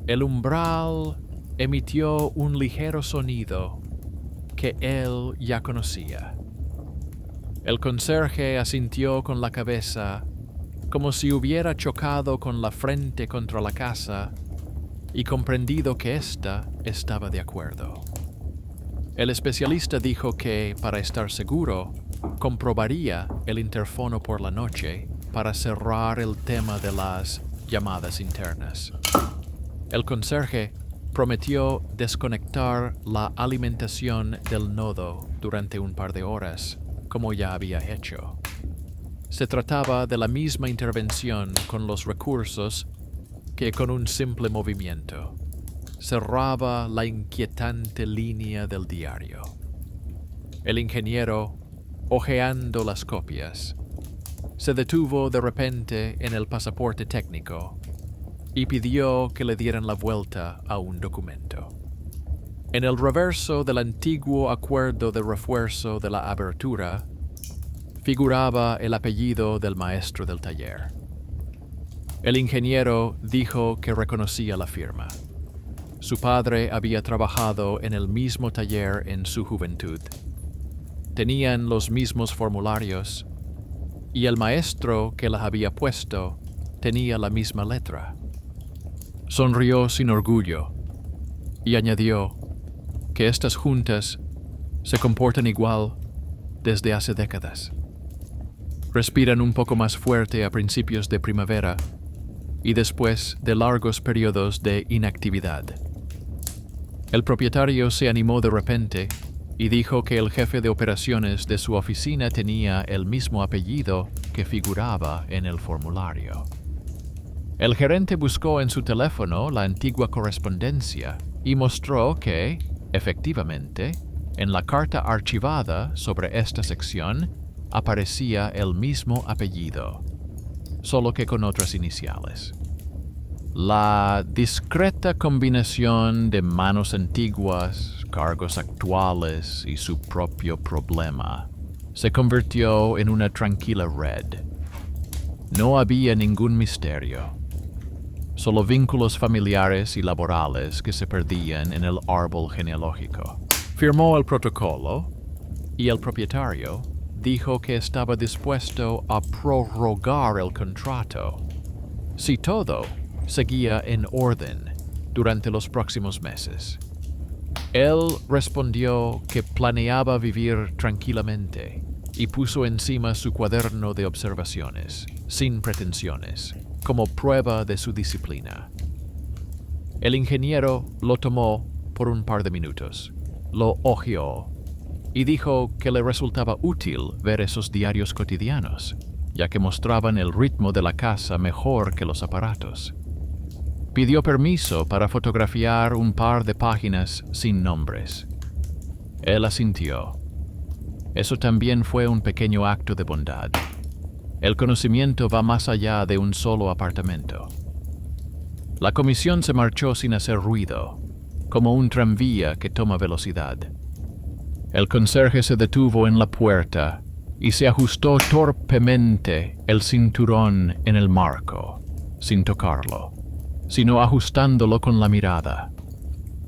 El umbral emitió un ligero sonido que él ya conocía. El conserje asintió con la cabeza, como si hubiera chocado con la frente contra la casa y comprendido que ésta estaba de acuerdo. El especialista dijo que, para estar seguro, comprobaría el interfono por la noche para cerrar el tema de las llamadas internas. El conserje prometió desconectar la alimentación del nodo durante un par de horas, como ya había hecho. Se trataba de la misma intervención con los recursos que con un simple movimiento cerraba la inquietante línea del diario. El ingeniero, hojeando las copias, se detuvo de repente en el pasaporte técnico y pidió que le dieran la vuelta a un documento. En el reverso del antiguo acuerdo de refuerzo de la abertura figuraba el apellido del maestro del taller. El ingeniero dijo que reconocía la firma. Su padre había trabajado en el mismo taller en su juventud. Tenían los mismos formularios y el maestro que las había puesto tenía la misma letra. Sonrió sin orgullo y añadió que estas juntas se comportan igual desde hace décadas. Respiran un poco más fuerte a principios de primavera y después de largos periodos de inactividad. El propietario se animó de repente y dijo que el jefe de operaciones de su oficina tenía el mismo apellido que figuraba en el formulario. El gerente buscó en su teléfono la antigua correspondencia y mostró que, efectivamente, en la carta archivada sobre esta sección aparecía el mismo apellido, solo que con otras iniciales. La discreta combinación de manos antiguas, cargos actuales y su propio problema se convirtió en una tranquila red. No había ningún misterio, solo vínculos familiares y laborales que se perdían en el árbol genealógico. Firmó el protocolo y el propietario dijo que estaba dispuesto a prorrogar el contrato si todo seguía en orden durante los próximos meses. Él respondió que planeaba vivir tranquilamente y puso encima su cuaderno de observaciones, sin pretensiones, como prueba de su disciplina. El ingeniero lo tomó por un par de minutos, lo hojeó y dijo que le resultaba útil ver esos diarios cotidianos, ya que mostraban el ritmo de la casa mejor que los aparatos. Pidió permiso para fotografiar un par de páginas sin nombres. Él asintió. Eso también fue un pequeño acto de bondad. El conocimiento va más allá de un solo apartamento. La comisión se marchó sin hacer ruido, como un tranvía que toma velocidad. El conserje se detuvo en la puerta y se ajustó torpemente el cinturón en el marco, sin tocarlo, sino ajustándolo con la mirada.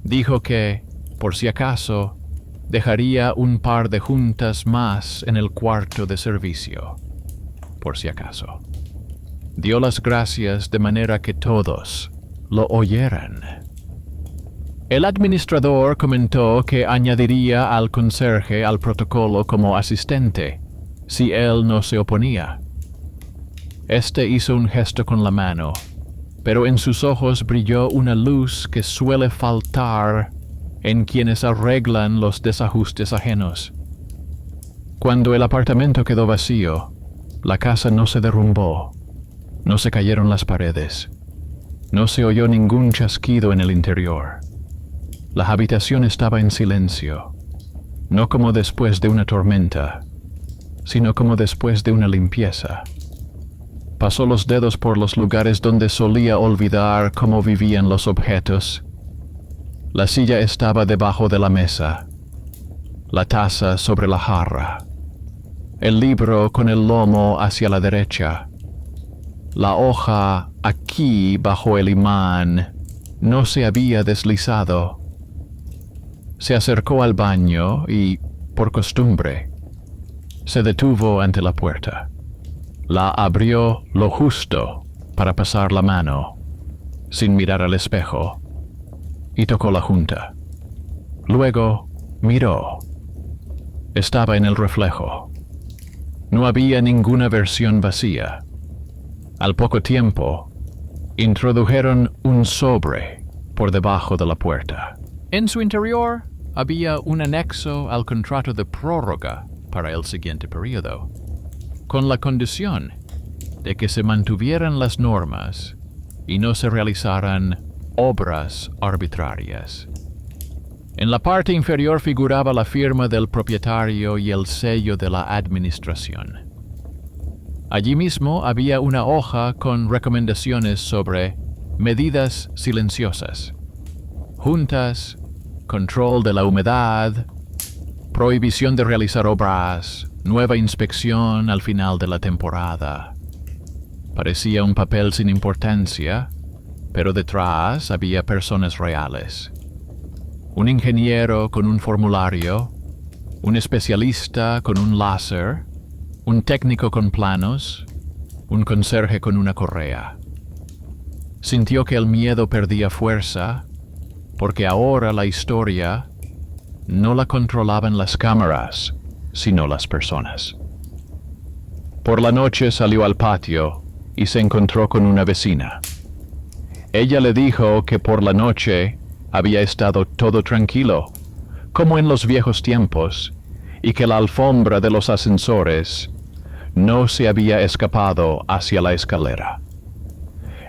Dijo que, por si acaso, dejaría un par de juntas más en el cuarto de servicio, por si acaso. Dio las gracias de manera que todos lo oyeran. El administrador comentó que añadiría al conserje al protocolo como asistente, si él no se oponía. Este hizo un gesto con la mano, pero en sus ojos brilló una luz que suele faltar en quienes arreglan los desajustes ajenos. Cuando el apartamento quedó vacío, la casa no se derrumbó, no se cayeron las paredes, no se oyó ningún chasquido en el interior. La habitación estaba en silencio, no como después de una tormenta, sino como después de una limpieza. Pasó los dedos por los lugares donde solía olvidar cómo vivían los objetos. La silla estaba debajo de la mesa, la taza sobre la jarra, el libro con el lomo hacia la derecha. La hoja aquí bajo el imán no se había deslizado. Se acercó al baño y, por costumbre, se detuvo ante la puerta. La abrió lo justo para pasar la mano, sin mirar al espejo, y tocó la junta. Luego miró. Estaba en el reflejo. No había ninguna versión vacía. Al poco tiempo, introdujeron un sobre por debajo de la puerta. En su interior había un anexo al contrato de prórroga para el siguiente periodo, con la condición de que se mantuvieran las normas y no se realizaran obras arbitrarias. En la parte inferior figuraba la firma del propietario y el sello de la administración. Allí mismo había una hoja con recomendaciones sobre medidas silenciosas, juntas, control de la humedad, prohibición de realizar obras, nueva inspección al final de la temporada. Parecía un papel sin importancia, pero detrás había personas reales. Un ingeniero con un formulario, un especialista con un láser, un técnico con planos, un conserje con una correa. Sintió que el miedo perdía fuerza, porque ahora la historia no la controlaban las cámaras, sino las personas. Por la noche salió al patio y se encontró con una vecina. Ella le dijo que por la noche había estado todo tranquilo, como en los viejos tiempos, y que la alfombra de los ascensores no se había escapado hacia la escalera.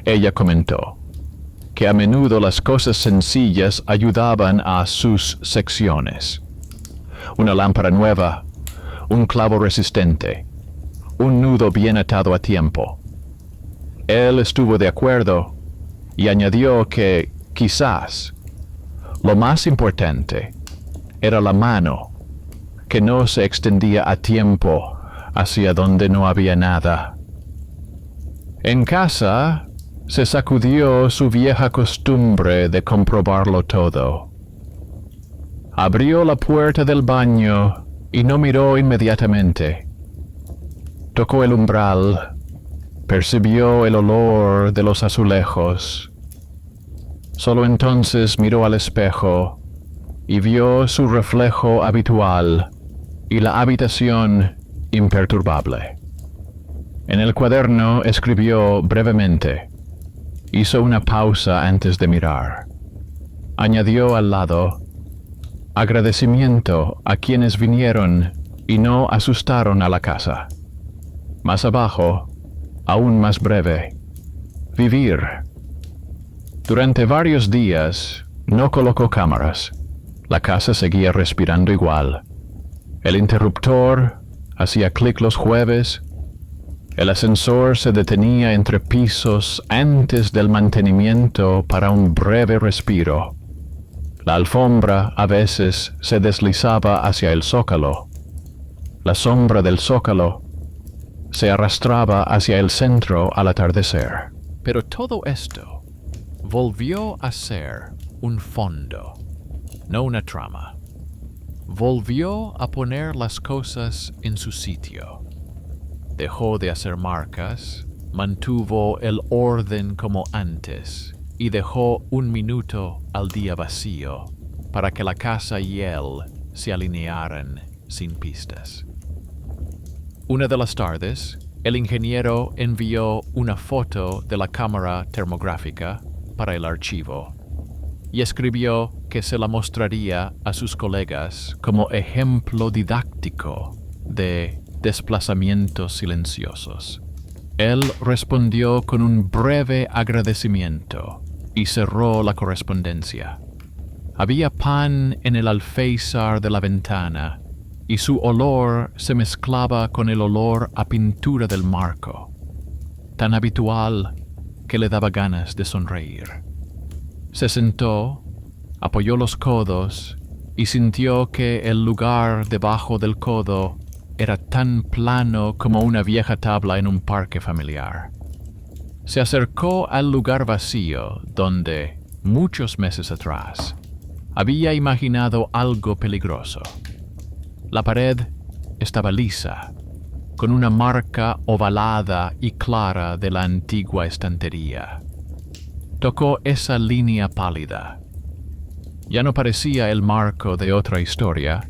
Ella comentó que a menudo las cosas sencillas ayudaban a sus secciones. Una lámpara nueva, un clavo resistente, un nudo bien atado a tiempo. Él estuvo de acuerdo y añadió que, quizás, lo más importante era la mano, que no se extendía a tiempo hacia donde no había nada. En casa, se sacudió su vieja costumbre de comprobarlo todo. Abrió la puerta del baño y no miró inmediatamente. Tocó el umbral, percibió el olor de los azulejos. Solo entonces miró al espejo y vio su reflejo habitual y la habitación imperturbable. En el cuaderno escribió brevemente. Hizo una pausa antes de mirar. Añadió al lado, agradecimiento a quienes vinieron y no asustaron a la casa. Más abajo, aún más breve, vivir. Durante varios días no colocó cámaras. La casa seguía respirando igual. El interruptor hacía clic los jueves. El ascensor se detenía entre pisos antes del mantenimiento para un breve respiro. La alfombra a veces se deslizaba hacia el zócalo. La sombra del zócalo se arrastraba hacia el centro al atardecer. Pero todo esto volvió a ser un fondo, no una trama. Volvió a poner las cosas en su sitio. Dejó de hacer marcas, mantuvo el orden como antes y dejó un minuto al día vacío para que la casa y él se alinearan sin pistas. Una de las tardes, el ingeniero envió una foto de la cámara termográfica para el archivo y escribió que se la mostraría a sus colegas como ejemplo didáctico de desplazamientos silenciosos. Él respondió con un breve agradecimiento y cerró la correspondencia. Había pan en el alféizar de la ventana y su olor se mezclaba con el olor a pintura del marco. tan habitual que le daba ganas de sonreír. Se sentó, apoyó los codos y sintió que el lugar debajo del codo era tan plano como una vieja tabla en un parque familiar. Se acercó al lugar vacío donde, muchos meses atrás, había imaginado algo peligroso. La pared estaba lisa, con una marca ovalada y clara de la antigua estantería. Tocó esa línea pálida. Ya no parecía el marco de otra historia,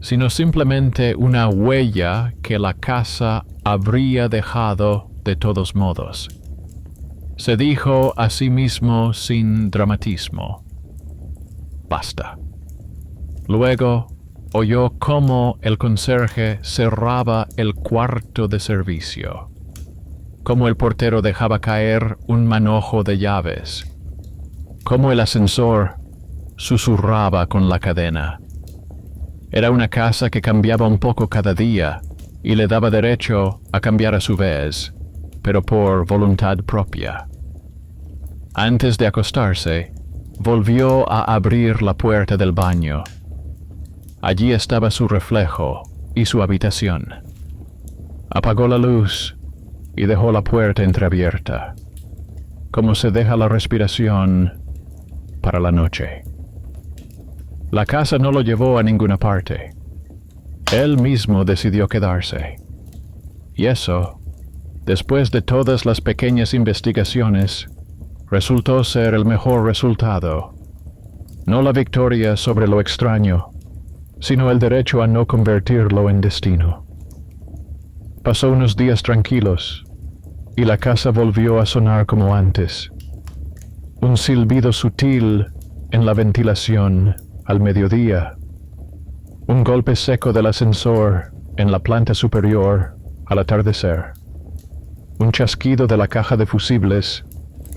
sino simplemente una huella que la casa habría dejado de todos modos. Se dijo a sí mismo sin dramatismo: basta. Luego oyó cómo el conserje cerraba el cuarto de servicio, cómo el portero dejaba caer un manojo de llaves, cómo el ascensor susurraba con la cadena. Era una casa que cambiaba un poco cada día y le daba derecho a cambiar a su vez, pero por voluntad propia. Antes de acostarse, volvió a abrir la puerta del baño. Allí estaba su reflejo y su habitación. Apagó la luz y dejó la puerta entreabierta, como se deja la respiración para la noche. La casa no lo llevó a ninguna parte. Él mismo decidió quedarse. Y eso, después de todas las pequeñas investigaciones, resultó ser el mejor resultado. No la victoria sobre lo extraño, sino el derecho a no convertirlo en destino. Pasó unos días tranquilos, y la casa volvió a sonar como antes. Un silbido sutil en la ventilación al mediodía. Un golpe seco del ascensor en la planta superior al atardecer. Un chasquido de la caja de fusibles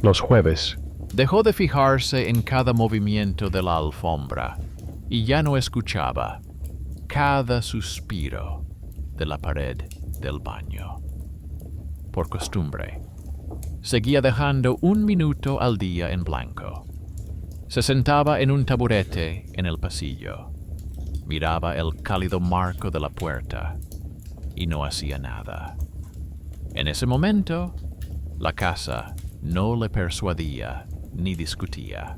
los jueves. Dejó de fijarse en cada movimiento de la alfombra y ya no escuchaba cada suspiro de la pared del baño. Por costumbre, seguía dejando 1 minuto al día en blanco. Se sentaba en un taburete en el pasillo, miraba el cálido marco de la puerta y no hacía nada. En ese momento, la casa no le persuadía ni discutía.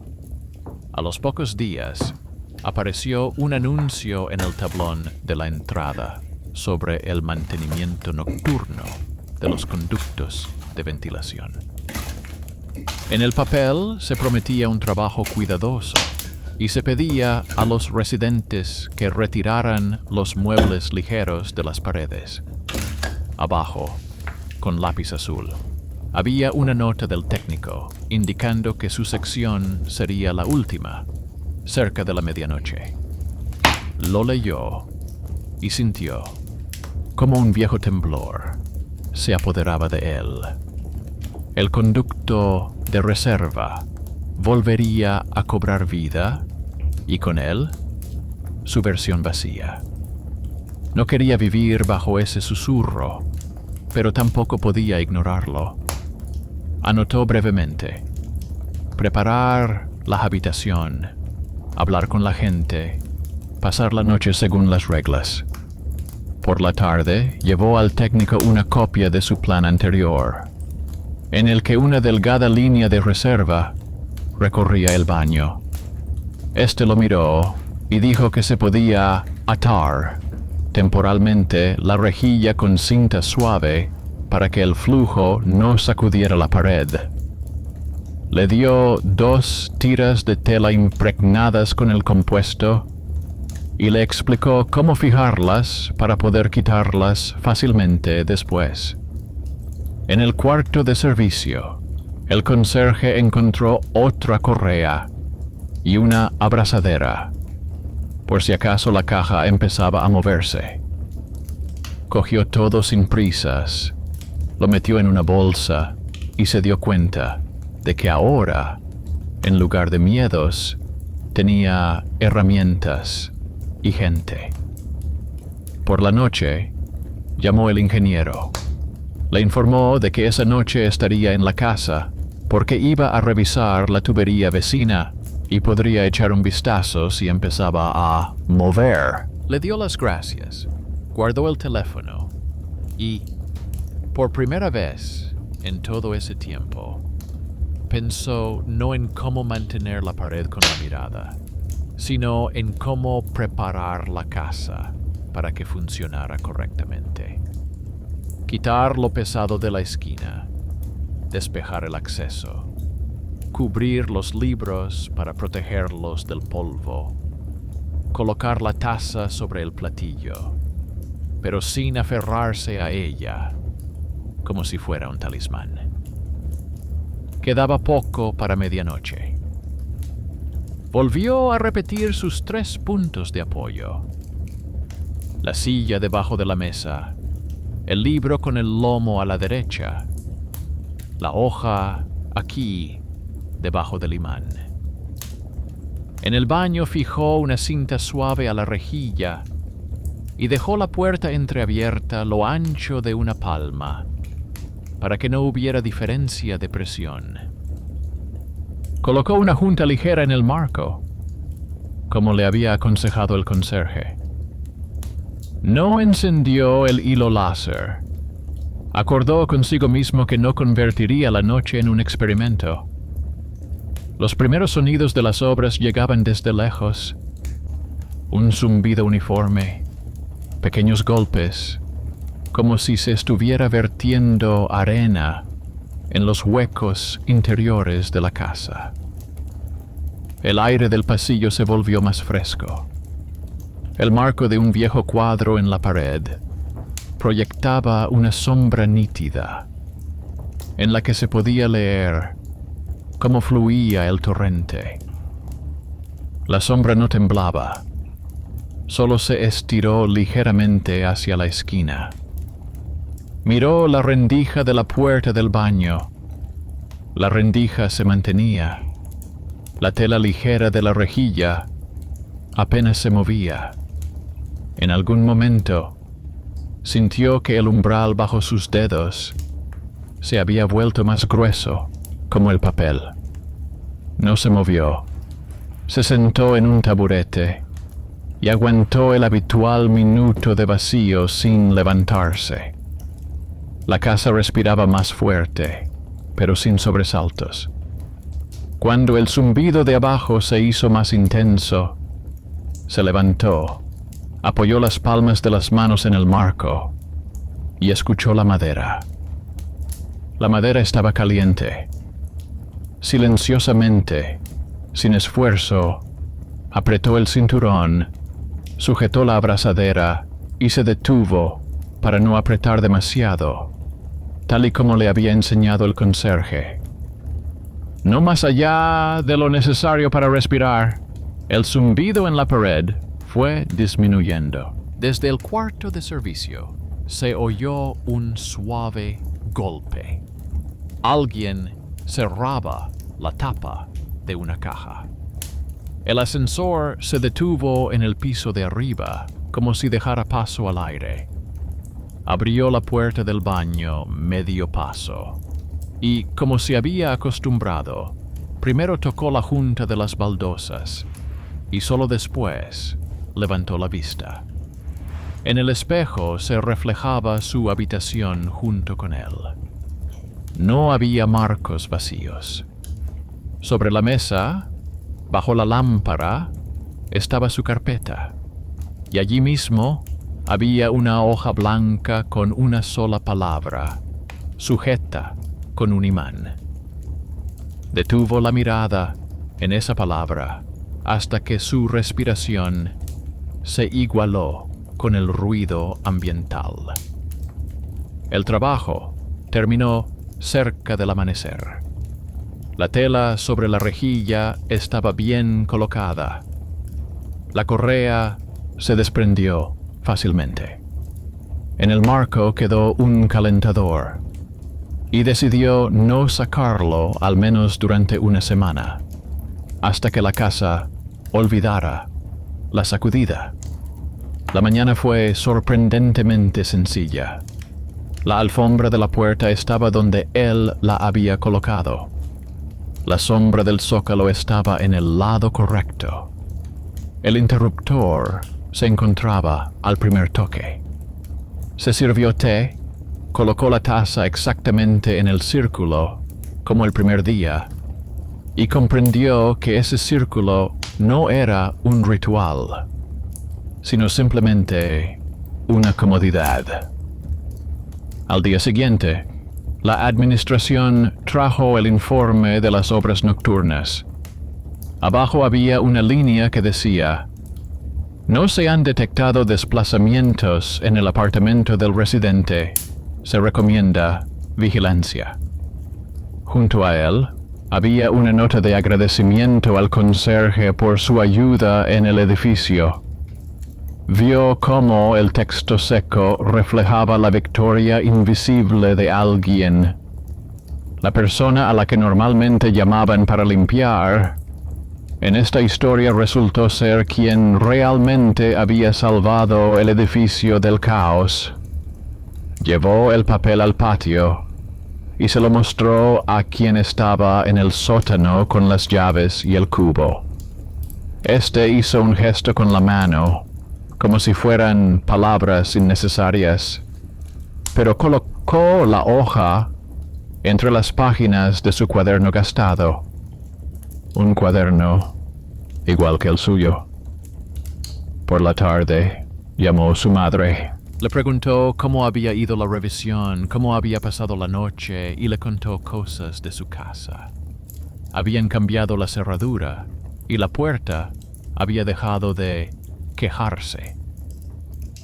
A los pocos días, apareció un anuncio en el tablón de la entrada sobre el mantenimiento nocturno de los conductos de ventilación. En el papel se prometía un trabajo cuidadoso y se pedía a los residentes que retiraran los muebles ligeros de las paredes. Abajo, con lápiz azul, había una nota del técnico indicando que su sección sería la última, cerca de la medianoche. Lo leyó y sintió como un viejo temblor se apoderaba de él. El conducto de reserva volvería a cobrar vida y con él su versión vacía. No quería vivir bajo ese susurro, pero tampoco podía ignorarlo. Anotó brevemente: preparar la habitación, hablar con la gente, pasar la noche según las reglas. Por la tarde, llevó al técnico una copia de su plan anterior, en el que una delgada línea de reserva recorría el baño. Este lo miró y dijo que se podía atar temporalmente la rejilla con cinta suave para que el flujo no sacudiera la pared. Le dio 2 tiras de tela impregnadas con el compuesto y le explicó cómo fijarlas para poder quitarlas fácilmente después. En el cuarto de servicio, el conserje encontró otra correa y una abrazadera, por si acaso la caja empezaba a moverse. Cogió todo sin prisas, lo metió en una bolsa y se dio cuenta de que ahora, en lugar de miedos, tenía herramientas y gente. Por la noche, llamó el ingeniero. Le informó de que esa noche estaría en la casa porque iba a revisar la tubería vecina y podría echar un vistazo si empezaba a mover. Le dio las gracias, guardó el teléfono y, por primera vez en todo ese tiempo, pensó no en cómo mantener la pared con la mirada, sino en cómo preparar la casa para que funcionara correctamente. Quitar lo pesado de la esquina, despejar el acceso, cubrir los libros para protegerlos del polvo, colocar la taza sobre el platillo, pero sin aferrarse a ella, como si fuera un talismán. Quedaba poco para medianoche. Volvió a repetir sus 3 puntos de apoyo. La silla debajo de la mesa, el libro con el lomo a la derecha, la hoja aquí, debajo del imán. En el baño fijó una cinta suave a la rejilla y dejó la puerta entreabierta lo ancho de una palma, para que no hubiera diferencia de presión. Colocó una junta ligera en el marco, como le había aconsejado el conserje. No encendió el hilo láser. Acordó consigo mismo que no convertiría la noche en un experimento. Los primeros sonidos de las obras llegaban desde lejos. Un zumbido uniforme, pequeños golpes, como si se estuviera vertiendo arena en los huecos interiores de la casa. El aire del pasillo se volvió más fresco. El marco de un viejo cuadro en la pared proyectaba una sombra nítida, en la que se podía leer cómo fluía el torrente. La sombra no temblaba, solo se estiró ligeramente hacia la esquina. Miró la rendija de la puerta del baño. La rendija se mantenía. La tela ligera de la rejilla apenas se movía. En algún momento, sintió que el umbral bajo sus dedos se había vuelto más grueso, como el papel. No se movió. Se sentó en un taburete y aguantó el habitual minuto de vacío sin levantarse. La casa respiraba más fuerte, pero sin sobresaltos. Cuando el zumbido de abajo se hizo más intenso, se levantó, apoyó las palmas de las manos en el marco y escuchó la madera. La madera estaba caliente. Silenciosamente, sin esfuerzo, apretó el cinturón, sujetó la abrazadera y se detuvo para no apretar demasiado, tal y como le había enseñado el conserje. No más allá de lo necesario para respirar. El zumbido en la pared fue disminuyendo. Desde el cuarto de servicio se oyó un suave golpe. Alguien cerraba la tapa de una caja. El ascensor se detuvo en el piso de arriba, como si dejara paso al aire. Abrió la puerta del baño medio paso y, como se había acostumbrado, primero tocó la junta de las baldosas y solo después levantó la vista. En el espejo se reflejaba su habitación junto con él. No había marcos vacíos. Sobre la mesa, bajo la lámpara, estaba su carpeta, y allí mismo había una hoja blanca con una sola palabra, sujeta con un imán. Detuvo la mirada en esa palabra hasta que su respiración se igualó con el ruido ambiental. El trabajo terminó cerca del amanecer. La tela sobre la rejilla estaba bien colocada. La correa se desprendió fácilmente. En el marco quedó un calentador y decidió no sacarlo al menos durante una semana, hasta que la casa olvidara la sacudida. La mañana fue sorprendentemente sencilla. La alfombra de la puerta estaba donde él la había colocado. La sombra del zócalo estaba en el lado correcto. El interruptor se encontraba al primer toque. Se sirvió té, colocó la taza exactamente en el círculo, como el primer día, y comprendió que ese círculo no era un ritual, sino simplemente una comodidad. Al día siguiente, la administración trajo el informe de las obras nocturnas. Abajo había una línea que decía: no se han detectado desplazamientos en el apartamento del residente. Se recomienda vigilancia. Junto a él, había una nota de agradecimiento al conserje por su ayuda en el edificio. Vio cómo el texto seco reflejaba la victoria invisible de alguien. La persona a la que normalmente llamaban para limpiar, en esta historia resultó ser quien realmente había salvado el edificio del caos. Llevó el papel al patio y se lo mostró a quien estaba en el sótano con las llaves y el cubo. Este hizo un gesto con la mano, como si fueran palabras innecesarias, pero colocó la hoja entre las páginas de su cuaderno gastado. Un cuaderno igual que el suyo. Por la tarde, llamó su madre. Le preguntó cómo había ido la revisión, cómo había pasado la noche, y le contó cosas de su casa. Habían cambiado la cerradura, y la puerta había dejado de quejarse.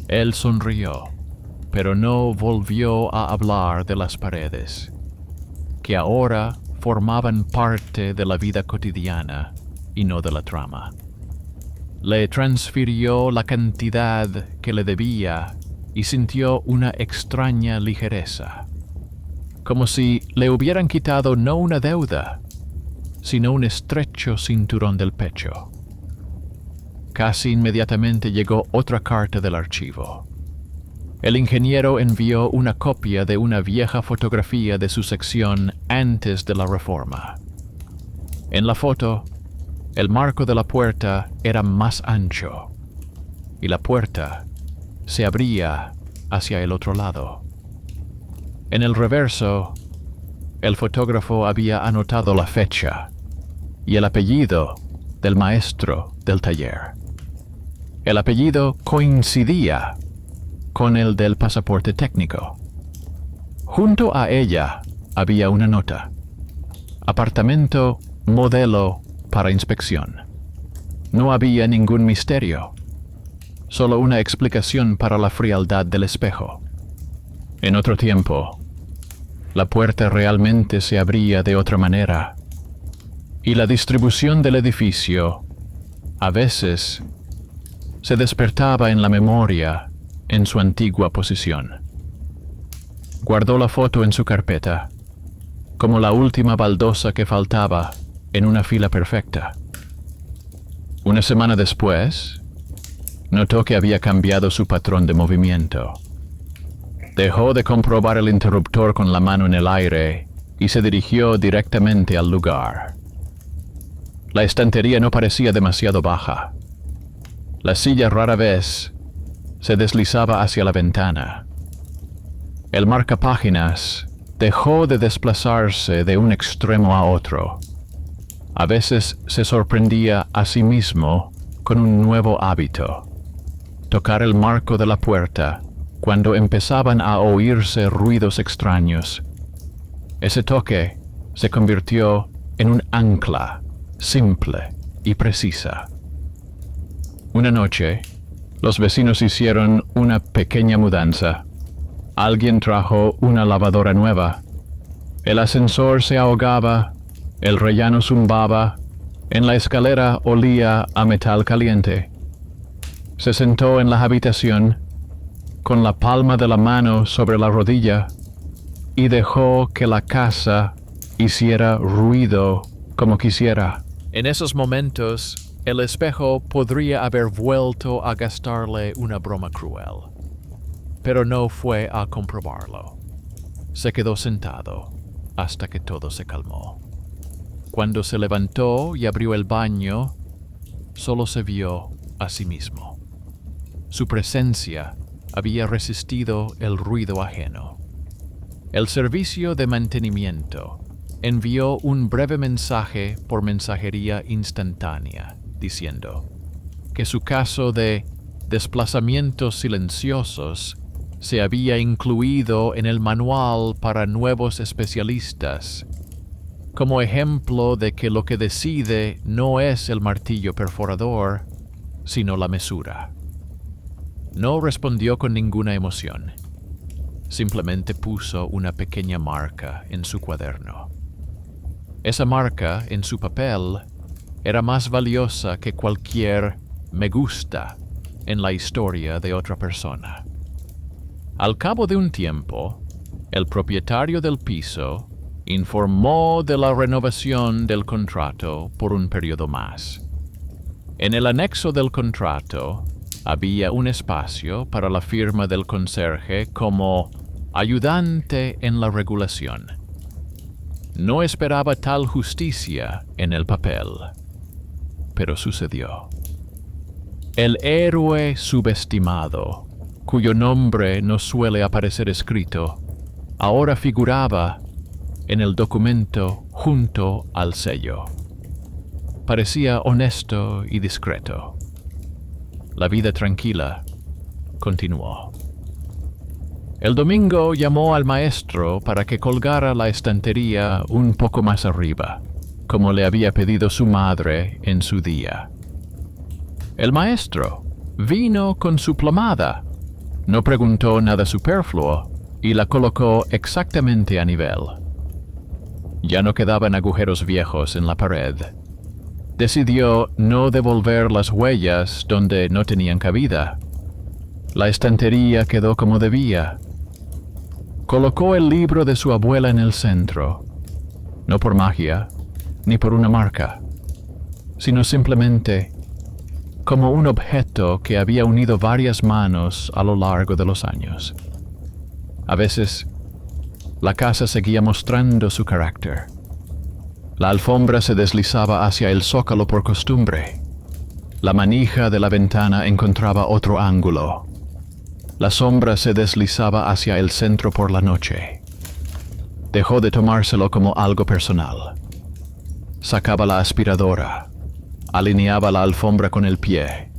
Él sonrió, pero no volvió a hablar de las paredes, que ahora formaban parte de la vida cotidiana y no de la trama. Le transfirió la cantidad que le debía y sintió una extraña ligereza, como si le hubieran quitado no una deuda, sino un estrecho cinturón del pecho. Casi inmediatamente llegó otra carta del archivo. El ingeniero envió una copia de una vieja fotografía de su sección antes de la reforma. En la foto, el marco de la puerta era más ancho, y la puerta se abría hacia el otro lado. En el reverso, el fotógrafo había anotado la fecha y el apellido del maestro del taller. El apellido coincidía con el del pasaporte técnico. Junto a ella había una nota: apartamento modelo para inspección. No había ningún misterio, solo una explicación para la frialdad del espejo. En otro tiempo, la puerta realmente se abría de otra manera, y la distribución del edificio, a veces, se despertaba en la memoria en su antigua posición. Guardó la foto en su carpeta, como la última baldosa que faltaba en una fila perfecta. Una semana después, notó que había cambiado su patrón de movimiento. Dejó de comprobar el interruptor con la mano en el aire y se dirigió directamente al lugar. La estantería no parecía demasiado baja. La silla rara vez se deslizaba hacia la ventana. El marcapáginas dejó de desplazarse de un extremo a otro. A veces se sorprendía a sí mismo con un nuevo hábito: tocar el marco de la puerta cuando empezaban a oírse ruidos extraños. Ese toque se convirtió en un ancla simple y precisa. Una noche, los vecinos hicieron una pequeña mudanza. Alguien trajo una lavadora nueva. El ascensor se ahogaba, el rellano zumbaba, en la escalera olía a metal caliente. Se sentó en la habitación, con la palma de la mano sobre la rodilla, y dejó que la casa hiciera ruido como quisiera. En esos momentos, el espejo podría haber vuelto a gastarle una broma cruel, pero no fue a comprobarlo. Se quedó sentado hasta que todo se calmó. Cuando se levantó y abrió el baño, solo se vio a sí mismo. Su presencia había resistido el ruido ajeno. El servicio de mantenimiento envió un breve mensaje por mensajería instantánea, diciendo que su caso de desplazamientos silenciosos se había incluido en el manual para nuevos especialistas, como ejemplo de que lo que decide no es el martillo perforador, sino la mesura. No respondió con ninguna emoción. Simplemente puso una pequeña marca en su cuaderno. Esa marca en su papel era más valiosa que cualquier me gusta en la historia de otra persona. Al cabo de un tiempo, el propietario del piso informó de la renovación del contrato por un periodo más. En el anexo del contrato había un espacio para la firma del conserje como ayudante en la regulación. No esperaba tal justicia en el papel, pero sucedió. El héroe subestimado, cuyo nombre no suele aparecer escrito, ahora figuraba en el documento junto al sello. Parecía honesto y discreto. La vida tranquila continuó. El domingo llamó al maestro para que colgara la estantería un poco más arriba, como le había pedido su madre en su día. El maestro vino con su plomada, no preguntó nada superfluo y la colocó exactamente a nivel. Ya no quedaban agujeros viejos en la pared. Decidió no devolver las huellas donde no tenían cabida. La estantería quedó como debía. Colocó el libro de su abuela en el centro, no por magia, ni por una marca, sino simplemente como un objeto que había unido varias manos a lo largo de los años. A veces, la casa seguía mostrando su carácter. La alfombra se deslizaba hacia el zócalo por costumbre. La manija de la ventana encontraba otro ángulo. La sombra se deslizaba hacia el centro por la noche. Dejó de tomárselo como algo personal. Sacaba la aspiradora, alineaba la alfombra con el pie,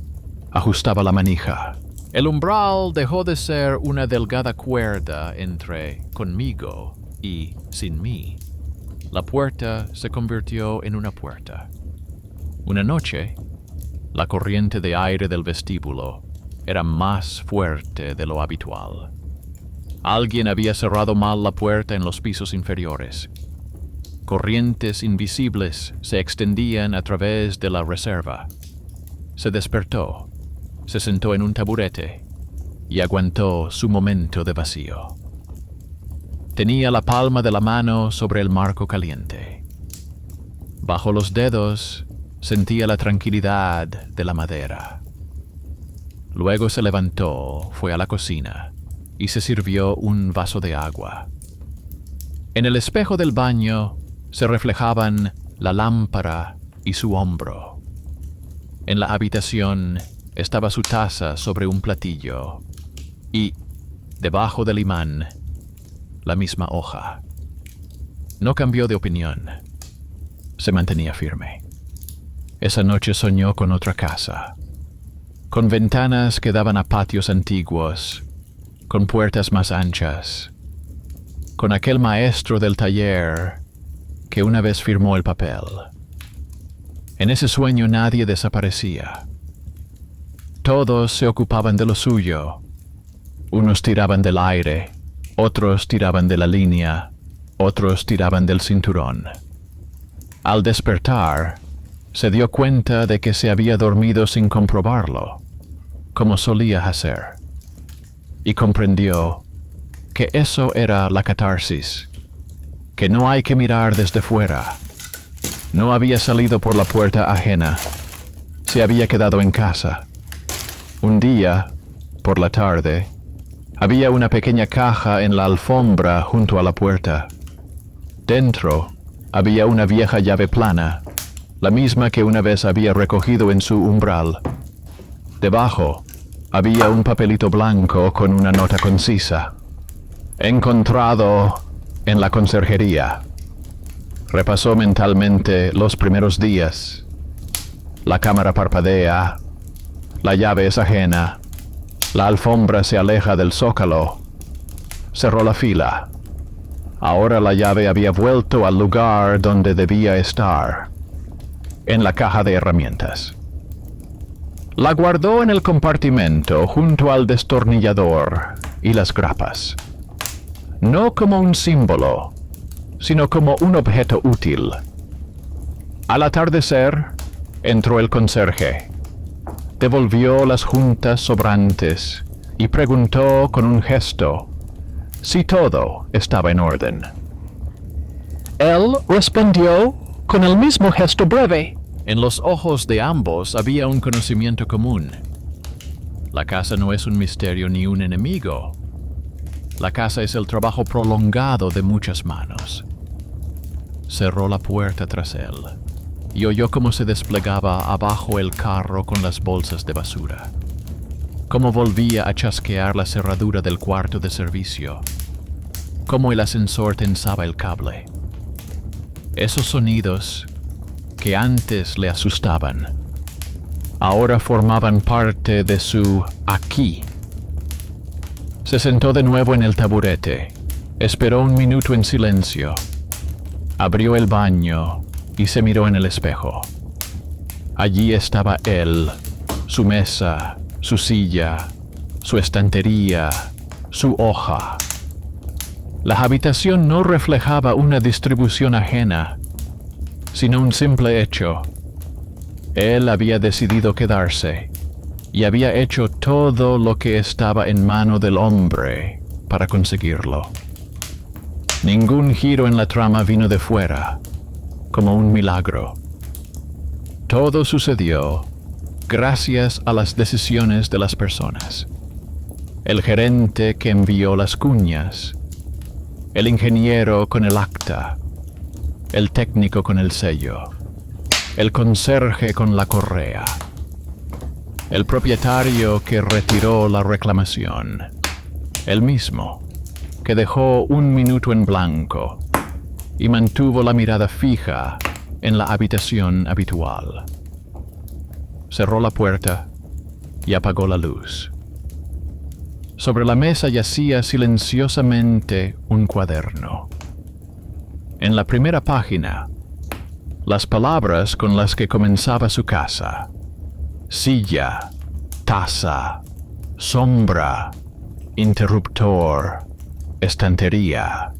ajustaba la manija. El umbral dejó de ser una delgada cuerda entre conmigo y sin mí. La puerta se convirtió en una puerta. Una noche, la corriente de aire del vestíbulo era más fuerte de lo habitual. Alguien había cerrado mal la puerta en los pisos inferiores. Corrientes invisibles se extendían a través de la reserva. Se despertó, se sentó en un taburete y aguantó su momento de vacío. Tenía la palma de la mano sobre el marco caliente. Bajo los dedos sentía la tranquilidad de la madera. Luego se levantó, fue a la cocina y se sirvió un vaso de agua. En el espejo del baño se reflejaban la lámpara y su hombro. En la habitación estaba su taza sobre un platillo y, debajo del imán, la misma hoja. No cambió de opinión. Se mantenía firme. Esa noche soñó con otra casa, con ventanas que daban a patios antiguos, con puertas más anchas, con aquel maestro del taller que una vez firmó el papel. En ese sueño nadie desaparecía. Todos se ocupaban de lo suyo. Unos tiraban del aire, otros tiraban de la línea, otros tiraban del cinturón. Al despertar, se dio cuenta de que se había dormido sin comprobarlo, como solía hacer, y comprendió que eso era la catarsis, que no hay que mirar desde fuera. No había salido por la puerta ajena, se había quedado en casa. Un día, por la tarde, Había una pequeña caja en la alfombra junto a la puerta. Dentro había una vieja llave plana, la misma que una vez había recogido en su umbral. Debajo había un papelito blanco con una nota concisa. Encontrado en la conserjería. Repasó mentalmente los primeros días. La cámara parpadea. La llave es ajena. La alfombra se aleja del zócalo. Cerró la fila. Ahora la llave había vuelto al lugar donde debía estar, en la caja de herramientas. La guardó en el compartimento junto al destornillador y las grapas. No como un símbolo, sino como un objeto útil. Al atardecer, entró el conserje. Devolvió las juntas sobrantes y preguntó con un gesto si todo estaba en orden. Él respondió con el mismo gesto breve. En los ojos de ambos había un conocimiento común. La casa no es un misterio ni un enemigo. La casa es el trabajo prolongado de muchas manos. Cerró la puerta tras él y oyó cómo se desplegaba abajo el carro con las bolsas de basura. Cómo volvía a chasquear la cerradura del cuarto de servicio. Cómo el ascensor tensaba el cable. Esos sonidos que antes le asustaban, ahora formaban parte de su aquí. Se sentó de nuevo en el taburete, esperó un minuto en silencio, abrió el baño y se miró en el espejo. Allí estaba él, su mesa, su silla, su estantería, su hoja. La habitación no reflejaba una distribución ajena, sino un simple hecho. Él había decidido quedarse y había hecho todo lo que estaba en mano del hombre para conseguirlo. Ningún giro en la trama vino de fuera, como un milagro. Todo sucedió gracias a las decisiones de las personas. El gerente que envió las cuñas, el ingeniero con el acta, el técnico con el sello, el conserje con la correa, el propietario que retiró la reclamación, el mismo que dejó un minuto en blanco y mantuvo la mirada fija en la habitación habitual. Cerró la puerta y apagó la luz. Sobre la mesa yacía silenciosamente un cuaderno. En la primera página, las palabras con las que comenzaba su casa: silla, taza, sombra, interruptor, estantería.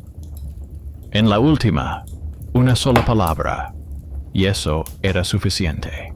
En la última, una sola palabra, y eso era suficiente.